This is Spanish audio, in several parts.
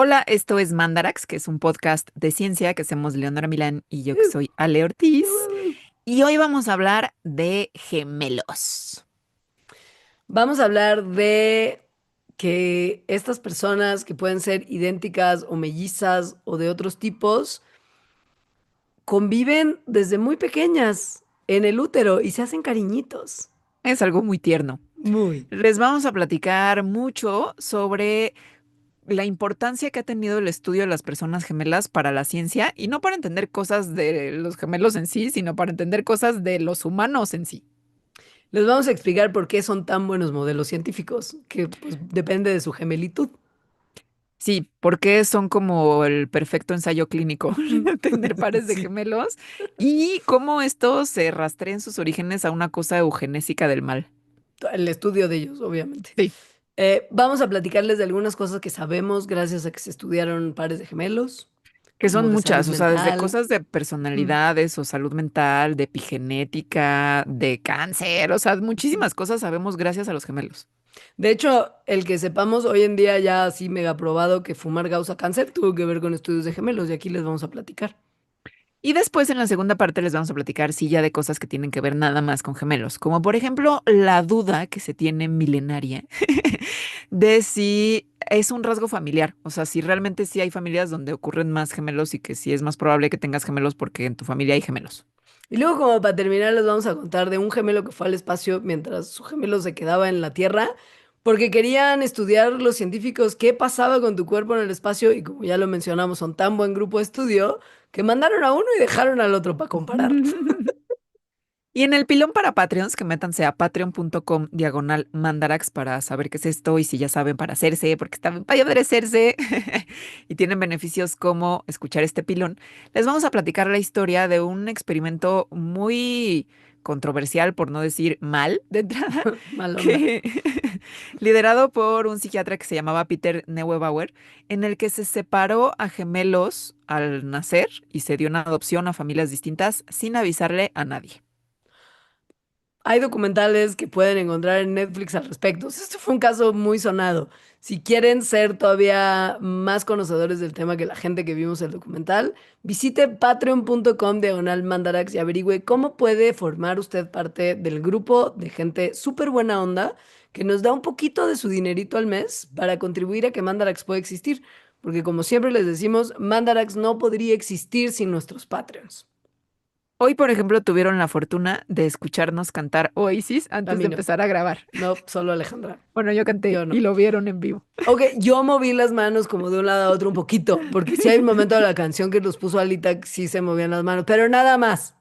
Hola, esto es Mandarax, que es un podcast de ciencia que hacemos Leonora Milán y yo que soy Ale Ortiz. Y hoy vamos a hablar de gemelos. Vamos a hablar de que estas personas que pueden ser idénticas o mellizas o de otros tipos conviven desde muy pequeñas en el útero y se hacen cariñitos. Es algo muy tierno. Muy. Les vamos a platicar mucho sobre la importancia que ha tenido el estudio de las personas gemelas para la ciencia y no para entender cosas de los gemelos en sí, sino para entender cosas de los humanos en sí. Les vamos a explicar por qué son tan buenos modelos científicos, que pues depende de su gemelitud. Sí, porque son como el perfecto ensayo clínico, tener pares de Sí. gemelos y cómo esto se rastrea en sus orígenes a una cosa eugenésica del mal. El estudio de ellos, obviamente. Sí. Vamos a platicarles de algunas cosas que sabemos gracias a que se estudiaron pares de gemelos, Que son como de salud muchas, o sea, desde mental. cosas de Mm. personalidades o salud mental, de epigenética, de cáncer, o sea, muchísimas cosas sabemos gracias a los gemelos. De hecho, el que sepamos hoy en día ya así mega probado que fumar causa cáncer tuvo que ver con estudios de gemelos y aquí les vamos a platicar. Y después en la segunda parte les vamos a platicar, sí, ya de cosas que tienen que ver nada más con gemelos, como por ejemplo la duda que se tiene milenaria de si es un rasgo familiar, o sea, si realmente sí hay familias donde ocurren más gemelos y que sí es más probable que tengas gemelos porque en tu familia hay gemelos. Y luego, como para terminar, les vamos a contar de un gemelo que fue al espacio mientras su gemelo se quedaba en la Tierra, porque querían estudiar los científicos qué pasaba con tu cuerpo en el espacio y como ya lo mencionamos, son tan buen grupo de estudio que mandaron a uno y dejaron al otro para comparar. Y en el pilón para Patreons, que métanse a patreon.com/mandarax para saber qué es esto y si ya saben para hacerse, porque está bien padre hacerse y tienen beneficios como escuchar este pilón. Les vamos a platicar la historia de un experimento muy controversial, por no decir mal de entrada, Mal onda. que liderado por un psiquiatra que se llamaba Peter Neugebauer, en el que se separó a gemelos al nacer y se dio una adopción a familias distintas sin avisarle a nadie. Hay documentales que pueden encontrar en Netflix al respecto. Este fue un caso muy sonado. Si quieren ser todavía más conocedores del tema que la gente que vimos el documental, visite patreon.com/mandarax y averigüe cómo puede formar usted parte del grupo de gente súper buena onda que nos da un poquito de su dinerito al mes para contribuir a que Mandarax pueda existir. Porque como siempre les decimos, Mandarax no podría existir sin nuestros Patreons. Hoy, por ejemplo, tuvieron la fortuna de escucharnos cantar Oasis A antes mí de no. empezar a grabar. No, solo Alejandra. Bueno, yo canté Yo y no. lo vieron en vivo. Ok, yo moví las manos como de un lado a otro un poquito, porque sí hay un momento de la canción que nos puso Alita que sí se movían las manos, pero nada más.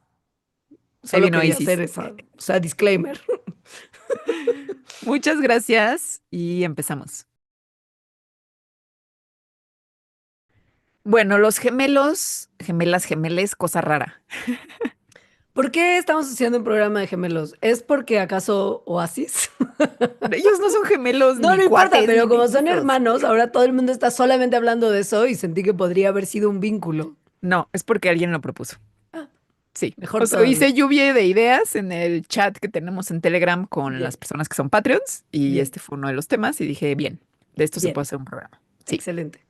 Ahí Solo vino quería hacer Oasis. esa, o sea, disclaimer. Muchas gracias y empezamos. Bueno, los gemelos, gemelas, gemeles, cosa rara. ¿Por qué estamos haciendo un programa de gemelos? ¿Es porque acaso Oasis? Ellos no son gemelos, No, ni no importa, cuates, ni pero como son mellizos. hermanos, ahora todo el mundo está solamente hablando de eso y sentí que podría haber sido un vínculo. No, es porque alguien lo propuso. Ah, Sí. O mejor sea, hice todavía. lluvia de ideas en el chat que tenemos en Telegram con las Bien, personas que son Patreons y bien, este fue uno de los temas y dije, bien, de esto se puede bien, hacer un programa. Sí. excelente.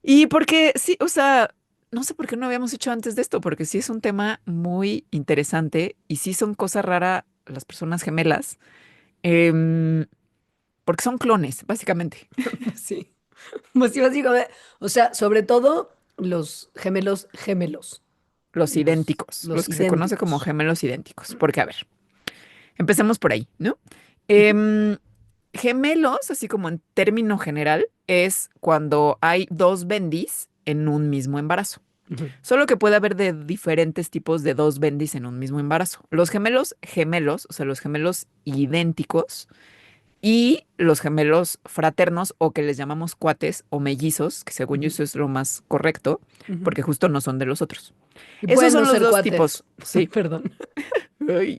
Y porque sí, o sea, no sé por qué no habíamos hecho antes de esto, porque sí es un tema muy interesante y sí son cosas raras las personas gemelas, em, porque son clones, básicamente. Sí. Pues sí, básicamente, o sea, sobre todo los gemelos gemelos, Los idénticos, los los que se conoce como idénticos. gemelos idénticos. Porque, a ver, empecemos por ahí, ¿no? Em, Gemelos, así como en término general, es cuando hay dos bendis en un mismo embarazo. Ujú. Solo que puede haber de diferentes tipos de dos bendis en un mismo embarazo. Los gemelos gemelos, o sea, los gemelos idénticos, y los gemelos fraternos, o que les llamamos cuates o mellizos, que según yo Ujú, eso es lo más correcto, ujú. porque justo no son de los otros. Y Esos pueden no son los ser dos cuates. tipos, sí. Perdón. Ay.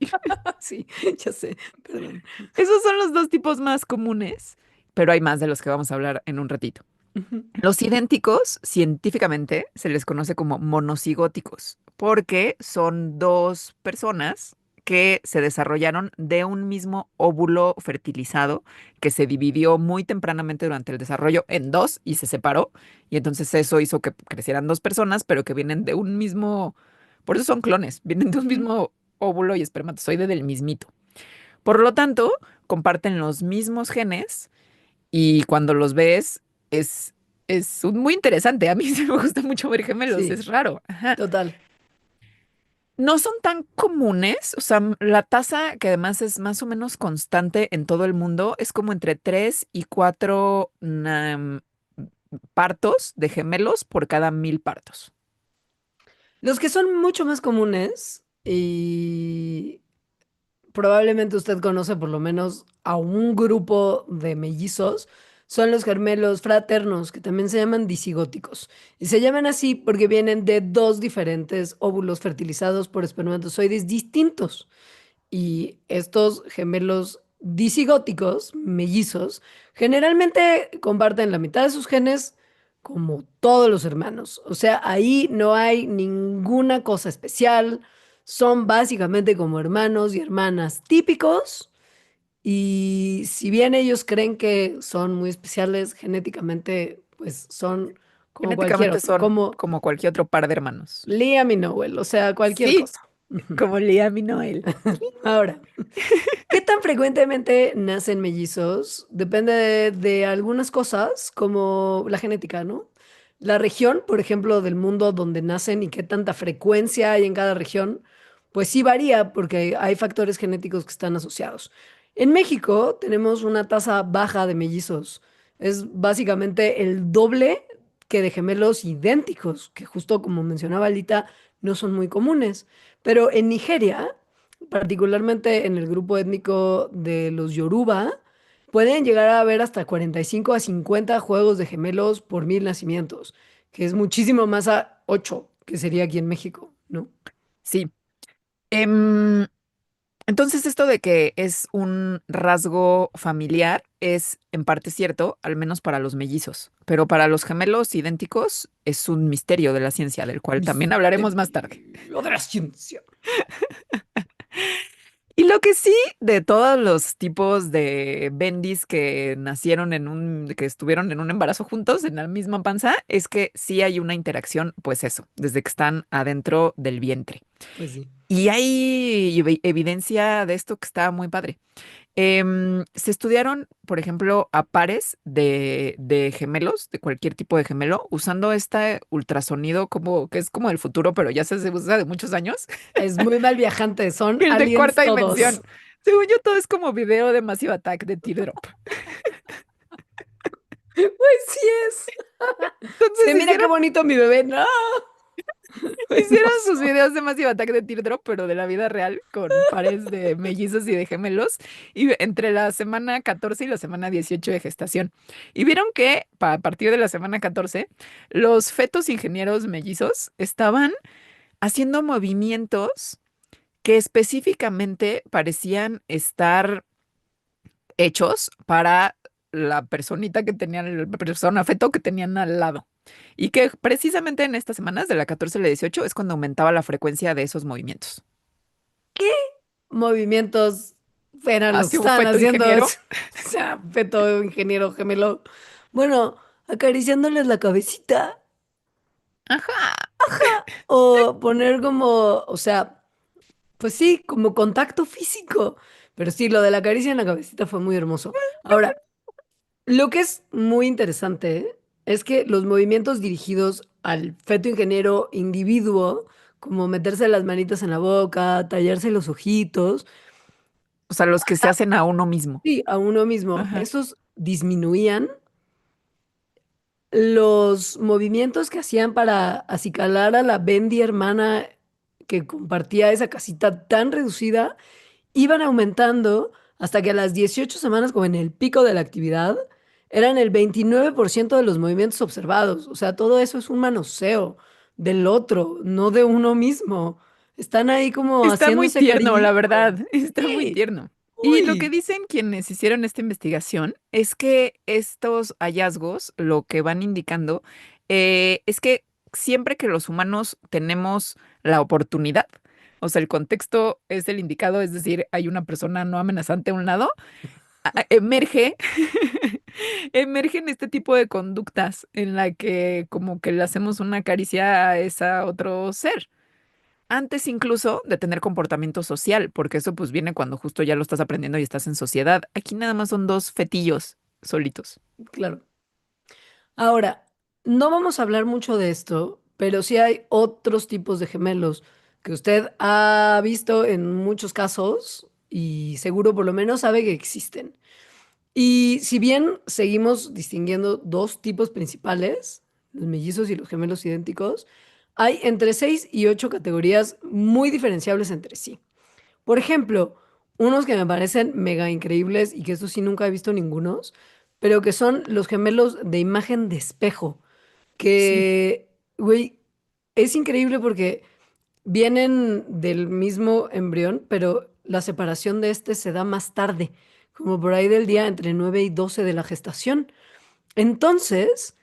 Sí, ya sé, perdón. Esos son los dos tipos más comunes, pero hay más de los que vamos a hablar en un ratito. Ujú. Los idénticos, científicamente, se les conoce como monocigóticos, porque son dos personas que se desarrollaron de un mismo óvulo fertilizado que se dividió muy tempranamente durante el desarrollo en dos y se separó. Y entonces eso hizo que crecieran dos personas, pero que vienen de un mismo, por eso son clones, vienen de un Ujú. mismo óvulo y espermatozoide del mismito. Por lo tanto, comparten los mismos genes y cuando los ves es, muy interesante. A mí sí me gusta mucho ver gemelos, Sí, es raro. Ajá. total. No son tan comunes, o sea, la tasa que además es más o menos constante en todo el mundo es como entre 3 y 4 partos de gemelos por cada 1.000 partos. Los que son mucho más comunes y probablemente usted conoce por lo menos a un grupo de mellizos, son los gemelos fraternos, que también se llaman disigóticos. Y se llaman así porque vienen de dos diferentes óvulos fertilizados por espermatozoides distintos. Y estos gemelos disigóticos, mellizos, generalmente comparten la mitad de sus genes como todos los hermanos. O sea, ahí no hay ninguna cosa especial. Son básicamente como hermanos y hermanas típicos. Y si bien ellos creen que son muy especiales genéticamente, pues son como cualquier Genéticamente otro, son como como cualquier otro par de hermanos. Liam y Noel, o sea, cualquier Sí, cosa. Ujú. como Liam y Noel. Ahora, ¿qué tan frecuentemente nacen mellizos? Depende de algunas cosas, como la genética, ¿no? La región, por ejemplo, del mundo donde nacen y qué tanta frecuencia hay en cada región, pues sí varía porque hay factores genéticos que están asociados. En México tenemos una tasa baja de mellizos. Es básicamente el doble que de gemelos idénticos, que justo como mencionaba Lita, no son muy comunes. Pero en Nigeria particularmente en el grupo étnico de los Yoruba, pueden llegar a haber hasta 45 a 50 juegos de gemelos por 1.000 nacimientos, que es muchísimo más a 8, que sería aquí en México, ¿no? Sí. Em, entonces esto de que es un rasgo familiar es en parte cierto, al menos para los mellizos, pero para los gemelos idénticos es un misterio de la ciencia, del cual también hablaremos más tarde. Misterio de la ciencia. Y lo que sí, de todos los tipos de bendis que nacieron que estuvieron en un embarazo juntos, en la misma panza, es que sí hay una interacción, pues eso, desde que están adentro del vientre. Pues sí. Y hay evidencia de esto que está muy padre. Se estudiaron, por ejemplo, a pares de gemelos, de cualquier tipo de gemelo, usando este ultrasonido como que es como el futuro, pero ya se usa de muchos años. Es muy mal viajante, son El de aliens cuarta todos. dimensión. Según yo, todo es como video de Massive Attack de Teardrop. Pues sí es. Entonces Sí, mira qué hicieron, bonito mi bebé. No. Pues hicieron no sus son. videos de Massive Attack de Teardrop, pero de la vida real, con pares de mellizos y de gemelos, y entre la semana 14 y la semana 18 de gestación. Y vieron que a partir de la semana 14, los fetos ingenieros mellizos estaban haciendo movimientos que específicamente parecían estar hechos para la personita que tenían, la persona feto que tenían al lado. Y que precisamente en estas semanas, de la 14 a la 18, es cuando aumentaba la frecuencia de esos movimientos. Movimientos eran los que Hacia un estaban feto haciendo. O ingeniero. sea, feto, ingeniero, gemelo. Bueno, acariciándoles la cabecita. Ajá. O poner como, o sea, pues sí, como contacto físico. Pero sí, lo de la caricia en la cabecita fue muy hermoso. Ahora, lo que es muy interesante es que los movimientos dirigidos al feto ingeniero individuo, como meterse las manitas en la boca, tallarse los ojitos, O sea, los que se hacen a uno mismo. sí, a uno mismo, Ajá. esos disminuían los movimientos que hacían para acicalar a la Bendy hermana que compartía esa casita tan reducida, iban aumentando hasta que a las 18 semanas, como en el pico de la actividad, eran el 29% de los movimientos observados. O sea, todo eso es un manoseo del otro, no de uno mismo. Están ahí como Está muy haciéndose tierno, la cariñito. verdad. Está muy Sí, tierno. Y lo que uy. dicen quienes hicieron esta investigación es que estos hallazgos lo que van indicando es que siempre que los humanos tenemos la oportunidad, O sea, el contexto es el indicado, es decir, hay una persona no amenazante a un lado, emerge, emergen este tipo de conductas en la que como que le hacemos una caricia a esa otro ser. Antes incluso de tener comportamiento social, porque eso pues viene cuando justo ya lo estás aprendiendo y estás en sociedad. Aquí nada más son dos fetillos solitos. Claro. Ahora, no vamos a hablar mucho de esto, pero sí hay otros tipos de gemelos que usted ha visto en muchos casos y seguro por lo menos sabe que existen. Y si bien seguimos distinguiendo dos tipos principales, los mellizos y los gemelos idénticos, hay entre 6 y 8 categorías muy diferenciables entre sí. Por ejemplo, unos que me parecen mega increíbles y que estos sí nunca he visto ningunos, pero que son los gemelos de imagen de espejo, Sí. que, güey, es increíble porque vienen del mismo embrión, pero la separación de este se da más tarde, como por ahí del día entre 9 y 12 de la gestación. Entonces,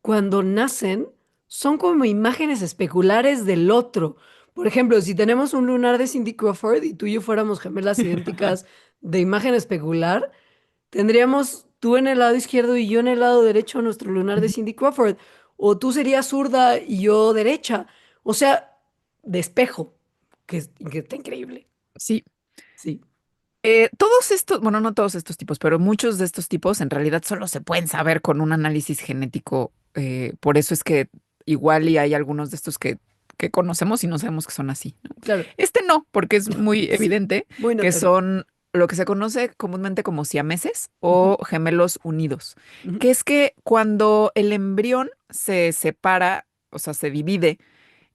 cuando nacen, son como imágenes especulares del otro. Por ejemplo, si tenemos un lunar de Cindy Crawford y tú y yo fuéramos gemelas idénticas de imagen especular, tendríamos tú en el lado izquierdo y yo en el lado derecho nuestro lunar de Cindy Crawford. O tú serías zurda y yo derecha. O sea, de espejo, que está increíble. Sí. Sí, Todos estos, bueno, no todos estos tipos, pero muchos de estos tipos en realidad solo se pueden saber con un análisis genético. Por eso es que igual y hay algunos de estos que conocemos y no sabemos que son así, ¿no? claro. Este no, porque es muy Sí, evidente muy que notorio. son lo que se conoce comúnmente como siameses Ujú, o gemelos unidos, ujú. que es que cuando el embrión se separa, o sea, se divide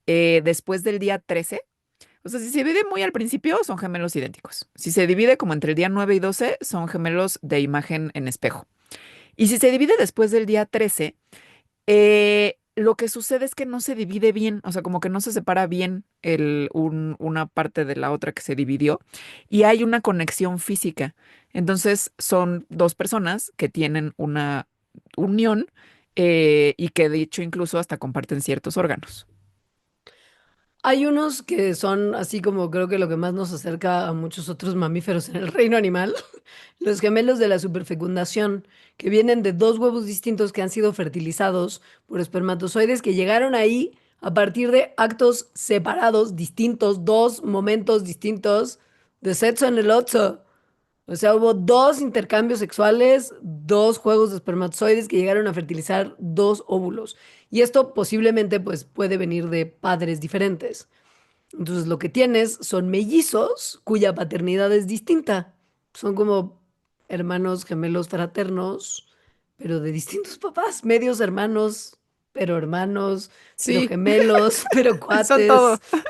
después del día 13. O sea, si se divide muy al principio, son gemelos idénticos. Si se divide como entre el día 9 y 12, son gemelos de imagen en espejo. Y si se divide después del día 13, lo que sucede es que no se divide bien, o sea, como que no se separa bien una parte de la otra que se dividió y hay una conexión física. Entonces, son dos personas que tienen una unión y que de hecho incluso hasta comparten ciertos órganos. Hay unos que son así como creo que lo que más nos acerca a muchos otros mamíferos en el reino animal, los gemelos de la superfecundación, que vienen de dos huevos distintos que han sido fertilizados por espermatozoides que llegaron ahí a partir de actos separados, distintos, dos momentos distintos de sexo en el otro. O sea, hubo dos intercambios sexuales, dos juegos de espermatozoides que llegaron a fertilizar dos óvulos. Y esto posiblemente pues puede venir de padres diferentes. Entonces lo que tienes son mellizos cuya paternidad es distinta. Son como hermanos gemelos fraternos, pero de distintos papás. Medios hermanos, pero Sí, gemelos, pero son todo. cuates.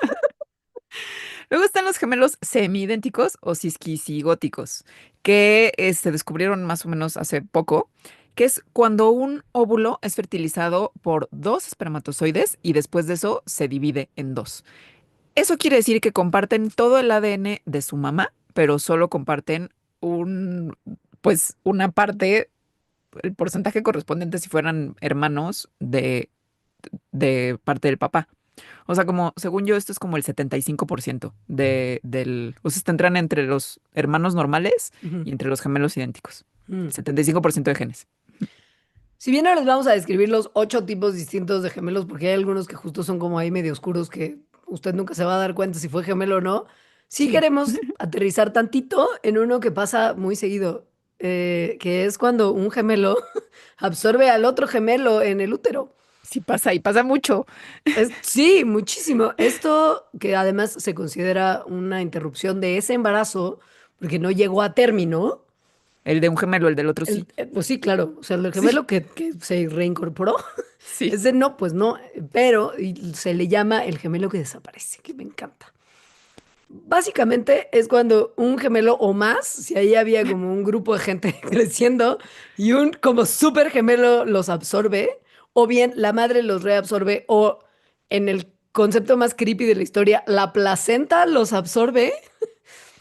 Luego están los gemelos semiidénticos o cisquisigóticos, que se descubrieron más o menos hace poco, que es cuando un óvulo es fertilizado por dos espermatozoides y después de eso se divide en dos. Eso quiere decir que comparten todo el ADN de su mamá, pero solo comparten un, pues, una parte, el porcentaje correspondiente si fueran hermanos de parte del papá. O sea, como, según yo, esto es como el 75% o sea, entran entre los hermanos normales Ujú. y entre los gemelos idénticos. Mm. 75% de genes. Si bien ahora les vamos a describir los 8 tipos distintos de gemelos, porque hay algunos que justo son como ahí medio oscuros que usted nunca se va a dar cuenta si fue gemelo o no, sí Sí, queremos aterrizar tantito en uno que pasa muy seguido, que es cuando un gemelo absorbe al otro gemelo en el útero. sí pasa y pasa mucho. Sí, muchísimo. Esto que además se considera una interrupción de ese embarazo, porque no llegó a término. El de un gemelo, el del otro sí. Pues sí, claro. O sea, el Sí, gemelo que se reincorporó. sí. Ese no, pues no. Pero y se le llama el gemelo que desaparece, que me encanta. Básicamente es cuando un gemelo o más, si ahí había como un grupo de gente creciendo y un como súper gemelo los absorbe, o bien la madre los reabsorbe, o en el concepto más creepy de la historia, la placenta los absorbe,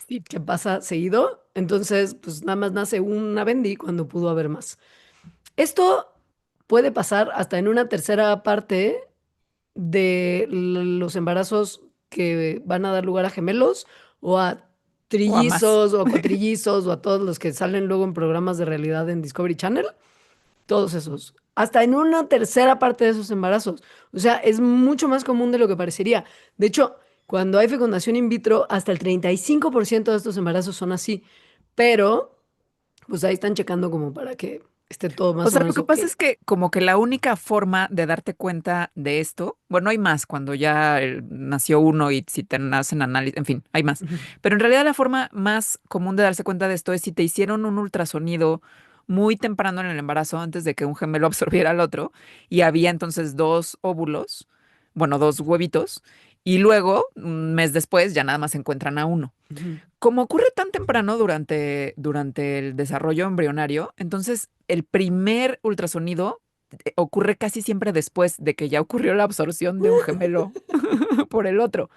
Sí. que pasa seguido. Entonces, pues nada más nace una Bendy cuando pudo haber más. Esto puede pasar hasta en una tercera parte de los embarazos que van a dar lugar a gemelos o a O a más. trillizos o a cuatrillizos o a todos los que salen luego en programas de realidad en Discovery Channel, todos esos. Hasta en una tercera parte de esos embarazos. O sea, es mucho más común de lo que parecería. De hecho, cuando hay fecundación in vitro, hasta el 35% de estos embarazos son así. Pero, pues ahí están checando como para que esté todo O más o sea, lo menos que ok. pasa es que como que la única forma de darte cuenta de esto, bueno, hay más cuando ya nació uno y si te hacen análisis, en fin, hay más. Ujú. Pero en realidad la forma más común de darse cuenta de esto es si te hicieron un ultrasonido muy temprano en el embarazo, antes de que un gemelo absorbiera al otro, y había entonces dos óvulos, bueno, dos huevitos, y luego, un mes después, ya nada más encuentran a uno. Ujú. Como ocurre tan temprano durante el desarrollo embrionario, entonces el primer ultrasonido ocurre casi siempre después de que ya ocurrió la absorción de un gemelo por el otro.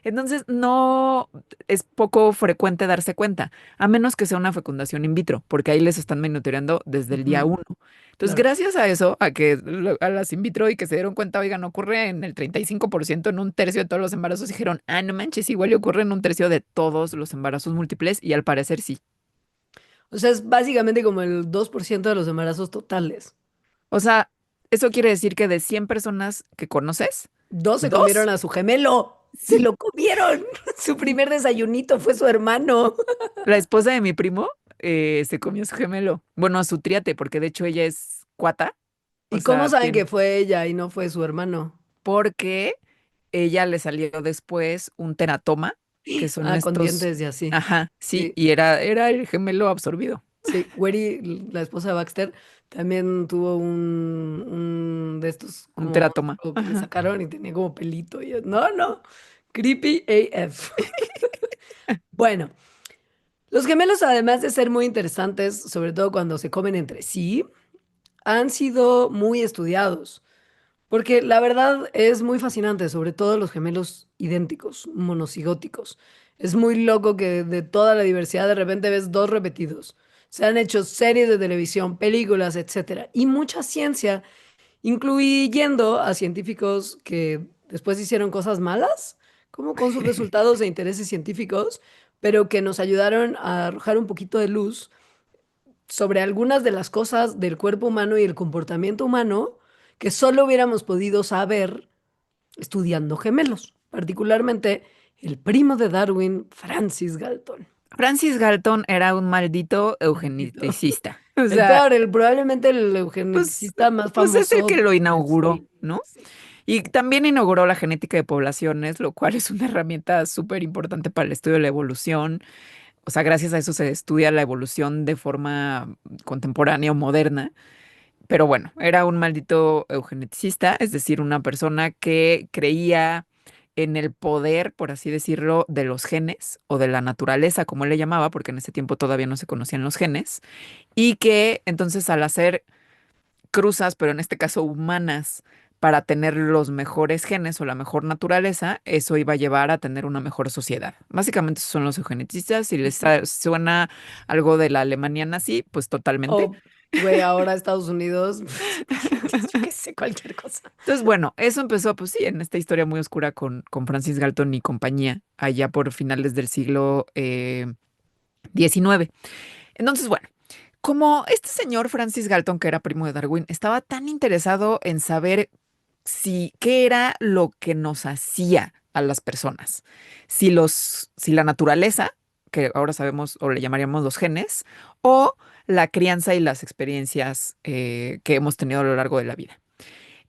Entonces no es poco frecuente darse cuenta, a menos que sea una fecundación in vitro, porque ahí les están monitoreando desde el día Ujú. uno. Entonces, Claro. gracias a eso, a las in vitro y que se dieron cuenta, oigan, ocurre en el 35%, en un tercio de todos los embarazos, dijeron, ah, no manches, igual y ocurre en un tercio de todos los embarazos múltiples, y al parecer sí. O sea, es básicamente como el 2% de los embarazos totales. O sea, eso quiere decir que de 100 personas que conoces, Dos se comieron dos, a su gemelo. Se sí, lo comieron. Su sí. primer desayunito fue su hermano. La esposa de mi primo se comió a su gemelo. Bueno, a su triate, porque de hecho ella es cuata. O ¿Y cómo sea, saben que fue ella y no fue su hermano? porque ella le salió después un teratoma, que son Ah, con estos, dientes y así. ajá, sí, Sí, y era el gemelo absorbido, sí. Weri, la esposa de Baxter, también tuvo un de estos un como teratoma. o que le Ajá. sacaron y tenía como pelito. Y no, no. Creepy AF. Bueno, los gemelos, además de ser muy interesantes, sobre todo cuando se comen entre sí, han sido muy estudiados. Porque la verdad es muy fascinante, sobre todo los gemelos idénticos, monocigóticos. Es muy loco que de toda la diversidad de repente ves dos repetidos. Se han hecho series de televisión, películas, etcétera, y mucha ciencia, incluyendo a científicos que después hicieron cosas malas, como con sus resultados e intereses científicos, pero que nos ayudaron a arrojar un poquito de luz sobre algunas de las cosas del cuerpo humano y el comportamiento humano que solo hubiéramos podido saber estudiando gemelos, particularmente el primo de Darwin, Francis Galton. Francis Galton era un maldito Maldito. eugeneticista. O El sea, peor, probablemente el pues, eugeneticista más pues es el famoso que lo de la inauguró, historia. ¿no? Sí. Y también inauguró la genética de poblaciones, lo cual es una herramienta súper importante para el estudio de la evolución. O sea, gracias a eso se estudia la evolución de forma contemporánea o moderna. Pero bueno, era un maldito eugeneticista, es decir, una persona que creía en el poder, por así decirlo, de los genes o de la naturaleza, como él le llamaba, porque en ese tiempo todavía no se conocían los genes, y que entonces al hacer cruzas, pero en este caso humanas, para tener los mejores genes o la mejor naturaleza, eso iba a llevar a tener una mejor sociedad. Básicamente esos son los eugenetistas. Si les suena algo de la Alemania nazi, pues totalmente. O, güey, ahora Estados Unidos, yo qué sé, cualquier cosa. Entonces, bueno, eso empezó, pues sí, en esta historia muy oscura con Francis Galton y compañía, allá por finales del siglo XIX. Entonces, bueno, como este señor Francis Galton, que era primo de Darwin, estaba tan interesado en saber si qué era lo que nos hacía a las personas, si la naturaleza, que ahora sabemos o le llamaríamos los genes, o la crianza y las experiencias que hemos tenido a lo largo de la vida.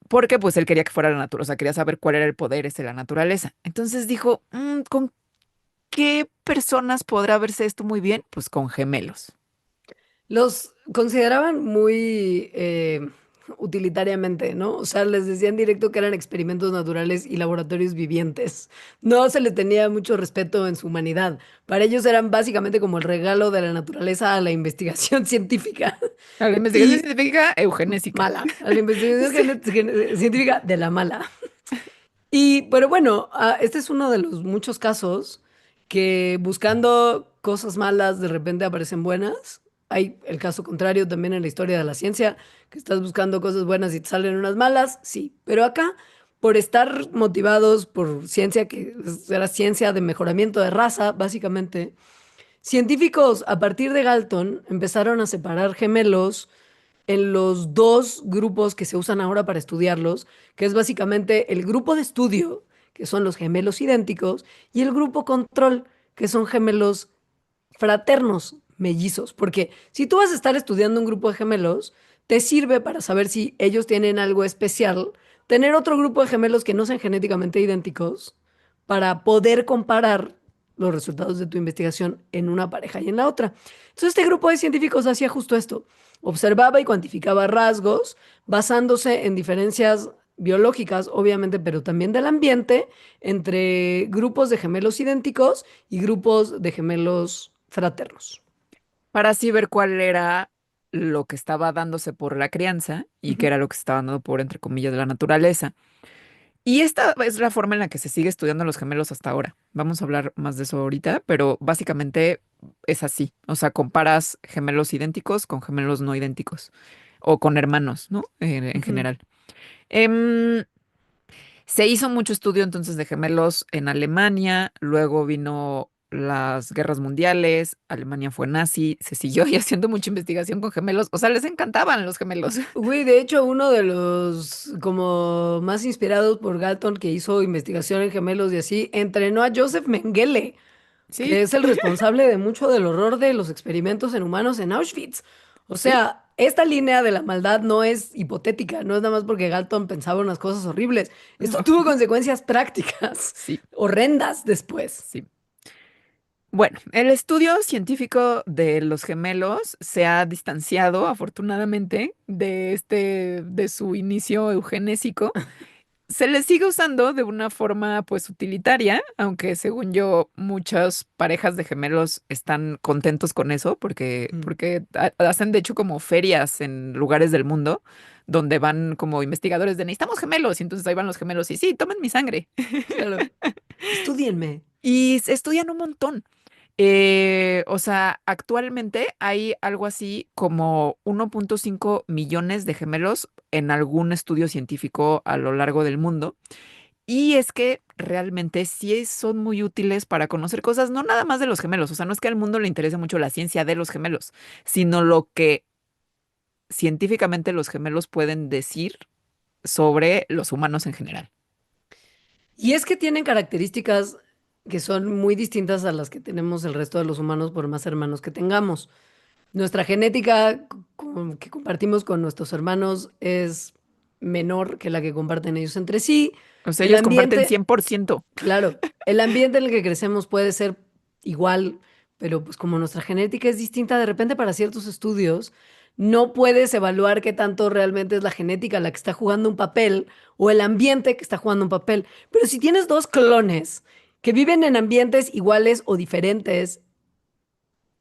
Porque pues él quería que fuera la naturaleza, o sea, quería saber cuál era el poder ese de la naturaleza. Entonces dijo, ¿con qué personas podrá verse esto muy bien? Pues con gemelos. Los consideraban muy utilitariamente, ¿no? O sea, les decían directo que eran experimentos naturales y laboratorios vivientes. No se les tenía mucho respeto en su humanidad. Para ellos eran básicamente como el regalo de la naturaleza a la investigación científica. A la investigación Y científica eugenésica. mala, a la investigación Sí. científica de la mala. Y, pero bueno, este es uno de los muchos casos que buscando cosas malas de repente aparecen buenas. Hay el caso contrario también en la historia de la ciencia, que estás buscando cosas buenas y te salen unas malas, sí. Pero acá por estar motivados por ciencia, que era ciencia de mejoramiento de raza, básicamente, científicos a partir de Galton empezaron a separar gemelos en los dos grupos que se usan ahora para estudiarlos, que es básicamente el grupo de estudio, que son los gemelos idénticos, y el grupo control, que son gemelos fraternos, mellizos. Porque si tú vas a estar estudiando un grupo de gemelos, te sirve para saber si ellos tienen algo especial, tener otro grupo de gemelos que no sean genéticamente idénticos, para poder comparar los resultados de tu investigación en una pareja y en la otra. Entonces, este grupo de científicos hacía justo esto. Observaba y cuantificaba rasgos basándose en diferencias biológicas, obviamente, pero también del ambiente, entre grupos de gemelos idénticos y grupos de gemelos fraternos. Para así ver cuál era lo que estaba dándose por la crianza y qué Ujú, era lo que se estaba dando por, entre comillas, la naturaleza. Y esta es la forma en la que se sigue estudiando los gemelos hasta ahora. Vamos a hablar más de eso ahorita, pero básicamente es así. O sea, comparas gemelos idénticos con gemelos no idénticos o con hermanos, ¿no? En ujú. general. Em, Se hizo mucho estudio entonces de gemelos en Alemania, luego vino las guerras mundiales, Alemania fue nazi, se siguió ahí haciendo mucha investigación con gemelos, o sea, les encantaban los gemelos. Güey, de hecho, uno de los como más inspirados por Galton que hizo investigación en gemelos y así, entrenó a Joseph Mengele, Sí, que es el responsable de mucho del horror de los experimentos en humanos en Auschwitz. O sí, sea, esta línea de la maldad no es hipotética, no es nada más porque Galton pensaba unas cosas horribles. Esto no, tuvo consecuencias prácticas sí, horrendas después. sí. Bueno, el estudio científico de los gemelos se ha distanciado, afortunadamente, de su inicio eugenésico. Se les sigue usando de una forma pues utilitaria, aunque según yo muchas parejas de gemelos están contentos con eso Mm. porque hacen de hecho como ferias en lugares del mundo donde van como investigadores de necesitamos gemelos y entonces ahí van los gemelos y sí, tomen mi sangre Claro. Estúdienme. y se estudian un montón. O sea, actualmente hay algo así como 1.5 millones de gemelos en algún estudio científico a lo largo del mundo. Y es que realmente sí son muy útiles para conocer cosas, no nada más de los gemelos, o sea, no es que al mundo le interese mucho la ciencia de los gemelos, sino lo que científicamente los gemelos pueden decir sobre los humanos en general. Y es que tienen características que son muy distintas a las que tenemos el resto de los humanos por más hermanos que tengamos. Nuestra genética que compartimos con nuestros hermanos es menor que la que comparten ellos entre sí. O sea, El ellos comparten ambiente, 100%. claro, el ambiente en el que crecemos puede ser igual, pero pues como nuestra genética es distinta, de repente para ciertos estudios no puedes evaluar qué tanto realmente es la genética la que está jugando un papel o el ambiente que está jugando un papel. Pero si tienes dos clones que viven en ambientes iguales o diferentes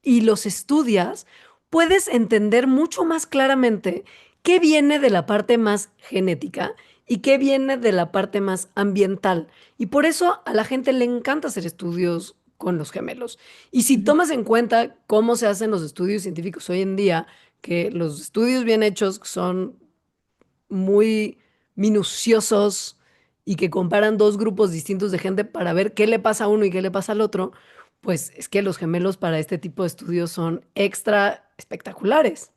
y los estudias, puedes entender mucho más claramente qué viene de la parte más genética y qué viene de la parte más ambiental. Y por eso a la gente le encanta hacer estudios con los gemelos. Y si Ujú. tomas en cuenta cómo se hacen los estudios científicos hoy en día, que los estudios bien hechos son muy minuciosos y que comparan dos grupos distintos de gente para ver qué le pasa a uno y qué le pasa al otro, pues es que los gemelos para este tipo de estudios son extra espectaculares.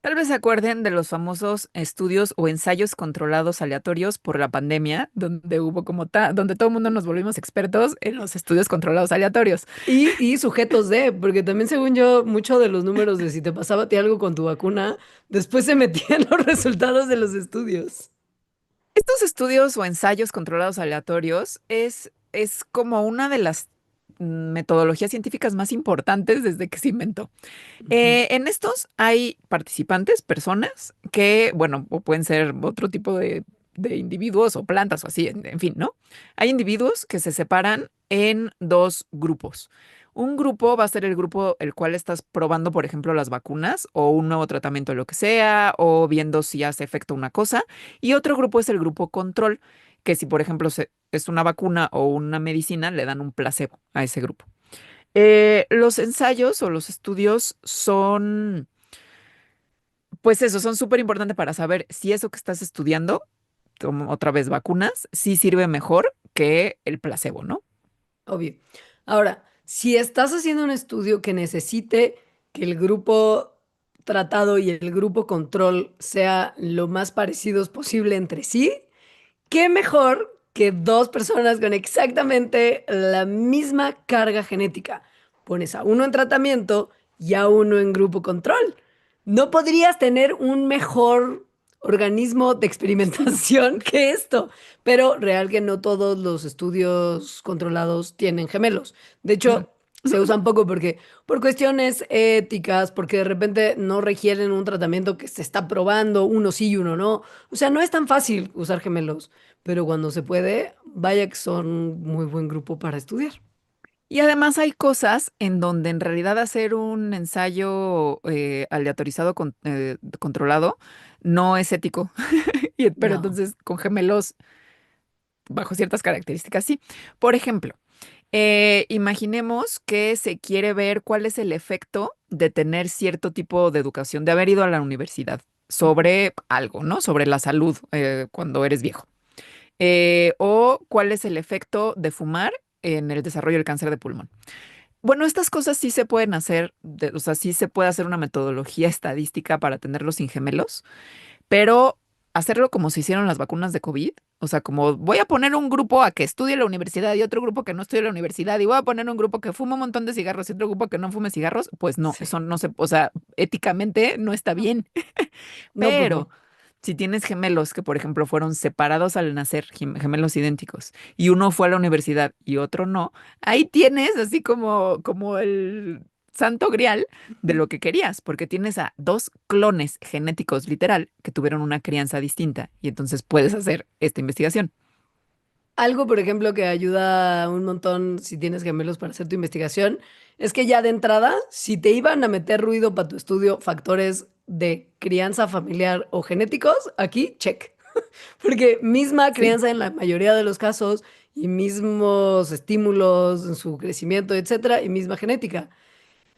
Tal vez se acuerden de los famosos estudios o ensayos controlados aleatorios por la pandemia, donde hubo donde todo el mundo nos volvimos expertos en los estudios controlados aleatorios. Y sujetos de, porque también según yo, mucho de los números de si te pasaba a ti algo con tu vacuna, después se metían los resultados de los estudios. Estos estudios o ensayos controlados aleatorios es como una de las metodologías científicas más importantes desde que se inventó. Ujú. En estos hay participantes, personas que, bueno, o pueden ser otro tipo de individuos o plantas o así, en fin, ¿no? Hay individuos que se separan en dos grupos. Un grupo va a ser el grupo el cual estás probando, por ejemplo, las vacunas o un nuevo tratamiento, lo que sea, o viendo si hace efecto una cosa. Y otro grupo es el grupo control, que si, por ejemplo, es una vacuna o una medicina, le dan un placebo a ese grupo. Los ensayos o los estudios son, pues eso, son súper importantes para saber si eso que estás estudiando otra vez vacunas, sí sirve mejor que el placebo, ¿no? Obvio. Ahora, si estás haciendo un estudio que necesite que el grupo tratado y el grupo control sea lo más parecidos posible entre sí, ¿qué mejor que dos personas con exactamente la misma carga genética? Pones a uno en tratamiento y a uno en grupo control. No podrías tener un mejor organismo de experimentación que esto, pero real que no todos los estudios controlados tienen gemelos. De Mm. hecho, se usan poco porque por cuestiones éticas, porque de repente no requieren un tratamiento que se está probando, uno sí y uno no. O sea, no es tan fácil usar gemelos, pero cuando se puede, vaya que son un muy buen grupo para estudiar. Y además hay cosas en donde en realidad hacer un ensayo aleatorizado controlado no es ético. Pero No. entonces con gemelos bajo ciertas características sí. Por ejemplo, imaginemos que se quiere ver cuál es el efecto de tener cierto tipo de educación, de haber ido a la universidad sobre algo, ¿no? Sobre la salud cuando eres viejo. O cuál es el efecto de fumar en el desarrollo del cáncer de pulmón. Bueno, estas cosas sí se pueden hacer, o sea, sí se puede hacer una metodología estadística para tenerlos sin gemelos, pero hacerlo como se hicieron las vacunas de COVID, o sea, como voy a poner un grupo a que estudie la universidad y otro grupo que no estudie la universidad y voy a poner un grupo que fuma un montón de cigarros y otro grupo que no fume cigarros, pues no, Sí. eso no se, o sea, éticamente no está bien. No, pues Pero no. si tienes gemelos que, por ejemplo, fueron separados al nacer, gemelos idénticos, y uno fue a la universidad y otro no, ahí tienes así como el santo grial de lo que querías, porque tienes a dos clones genéticos literal que tuvieron una crianza distinta y entonces puedes hacer esta investigación. Algo, por ejemplo, que ayuda un montón si tienes gemelos para hacer tu investigación, es que ya de entrada, si te iban a meter ruido para tu estudio, factores de crianza familiar o genéticos, aquí, check. Porque misma Sí. crianza en la mayoría de los casos y mismos estímulos en su crecimiento, etcétera, y misma genética.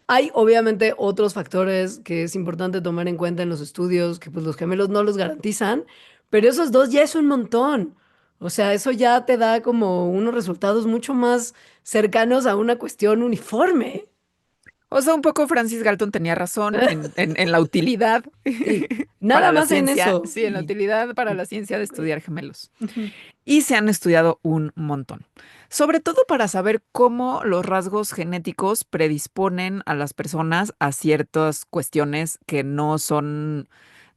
Hay obviamente otros factores que es importante tomar en cuenta en los estudios, que pues los gemelos no los garantizan, pero esos dos ya es un montón. O sea, eso ya te da como unos resultados mucho más cercanos a una cuestión uniforme. O sea, un poco Francis Galton tenía razón en la utilidad Sí, nada para la más en ciencia, eso. sí, en la utilidad para la ciencia de estudiar gemelos. Ujú. Y se han estudiado un montón, sobre todo para saber cómo los rasgos genéticos predisponen a las personas a ciertas cuestiones que no son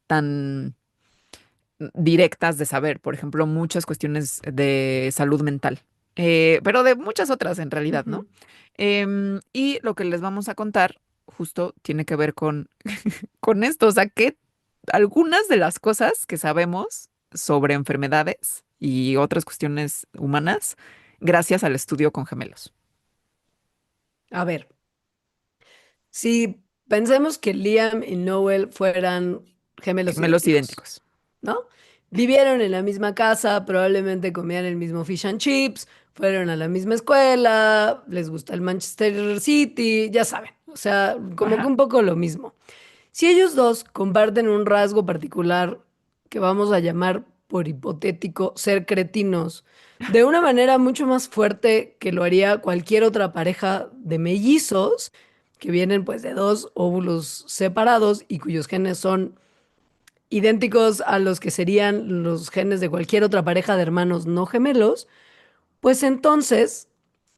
tan directas de saber, por ejemplo, muchas cuestiones de salud mental, pero de muchas otras en realidad, ¿no? Ujú. Y lo que les vamos a contar justo tiene que ver con esto, o sea, que algunas de las cosas que sabemos sobre enfermedades y otras cuestiones humanas gracias al estudio con gemelos, A ver, si pensemos que Liam y Noel fueran gemelos gemelos idénticos. idénticos. ¿No? Vivieron en la misma casa, probablemente comían el mismo fish and chips, fueron a la misma escuela, les gusta el Manchester City, ya saben, o sea, como que Ajá. un poco lo mismo. Si ellos dos comparten un rasgo particular que vamos a llamar por hipotético ser cretinos, de una manera mucho más fuerte que lo haría cualquier otra pareja de mellizos que vienen pues de dos óvulos separados y cuyos genes son idénticos a los que serían los genes de cualquier otra pareja de hermanos no gemelos, pues entonces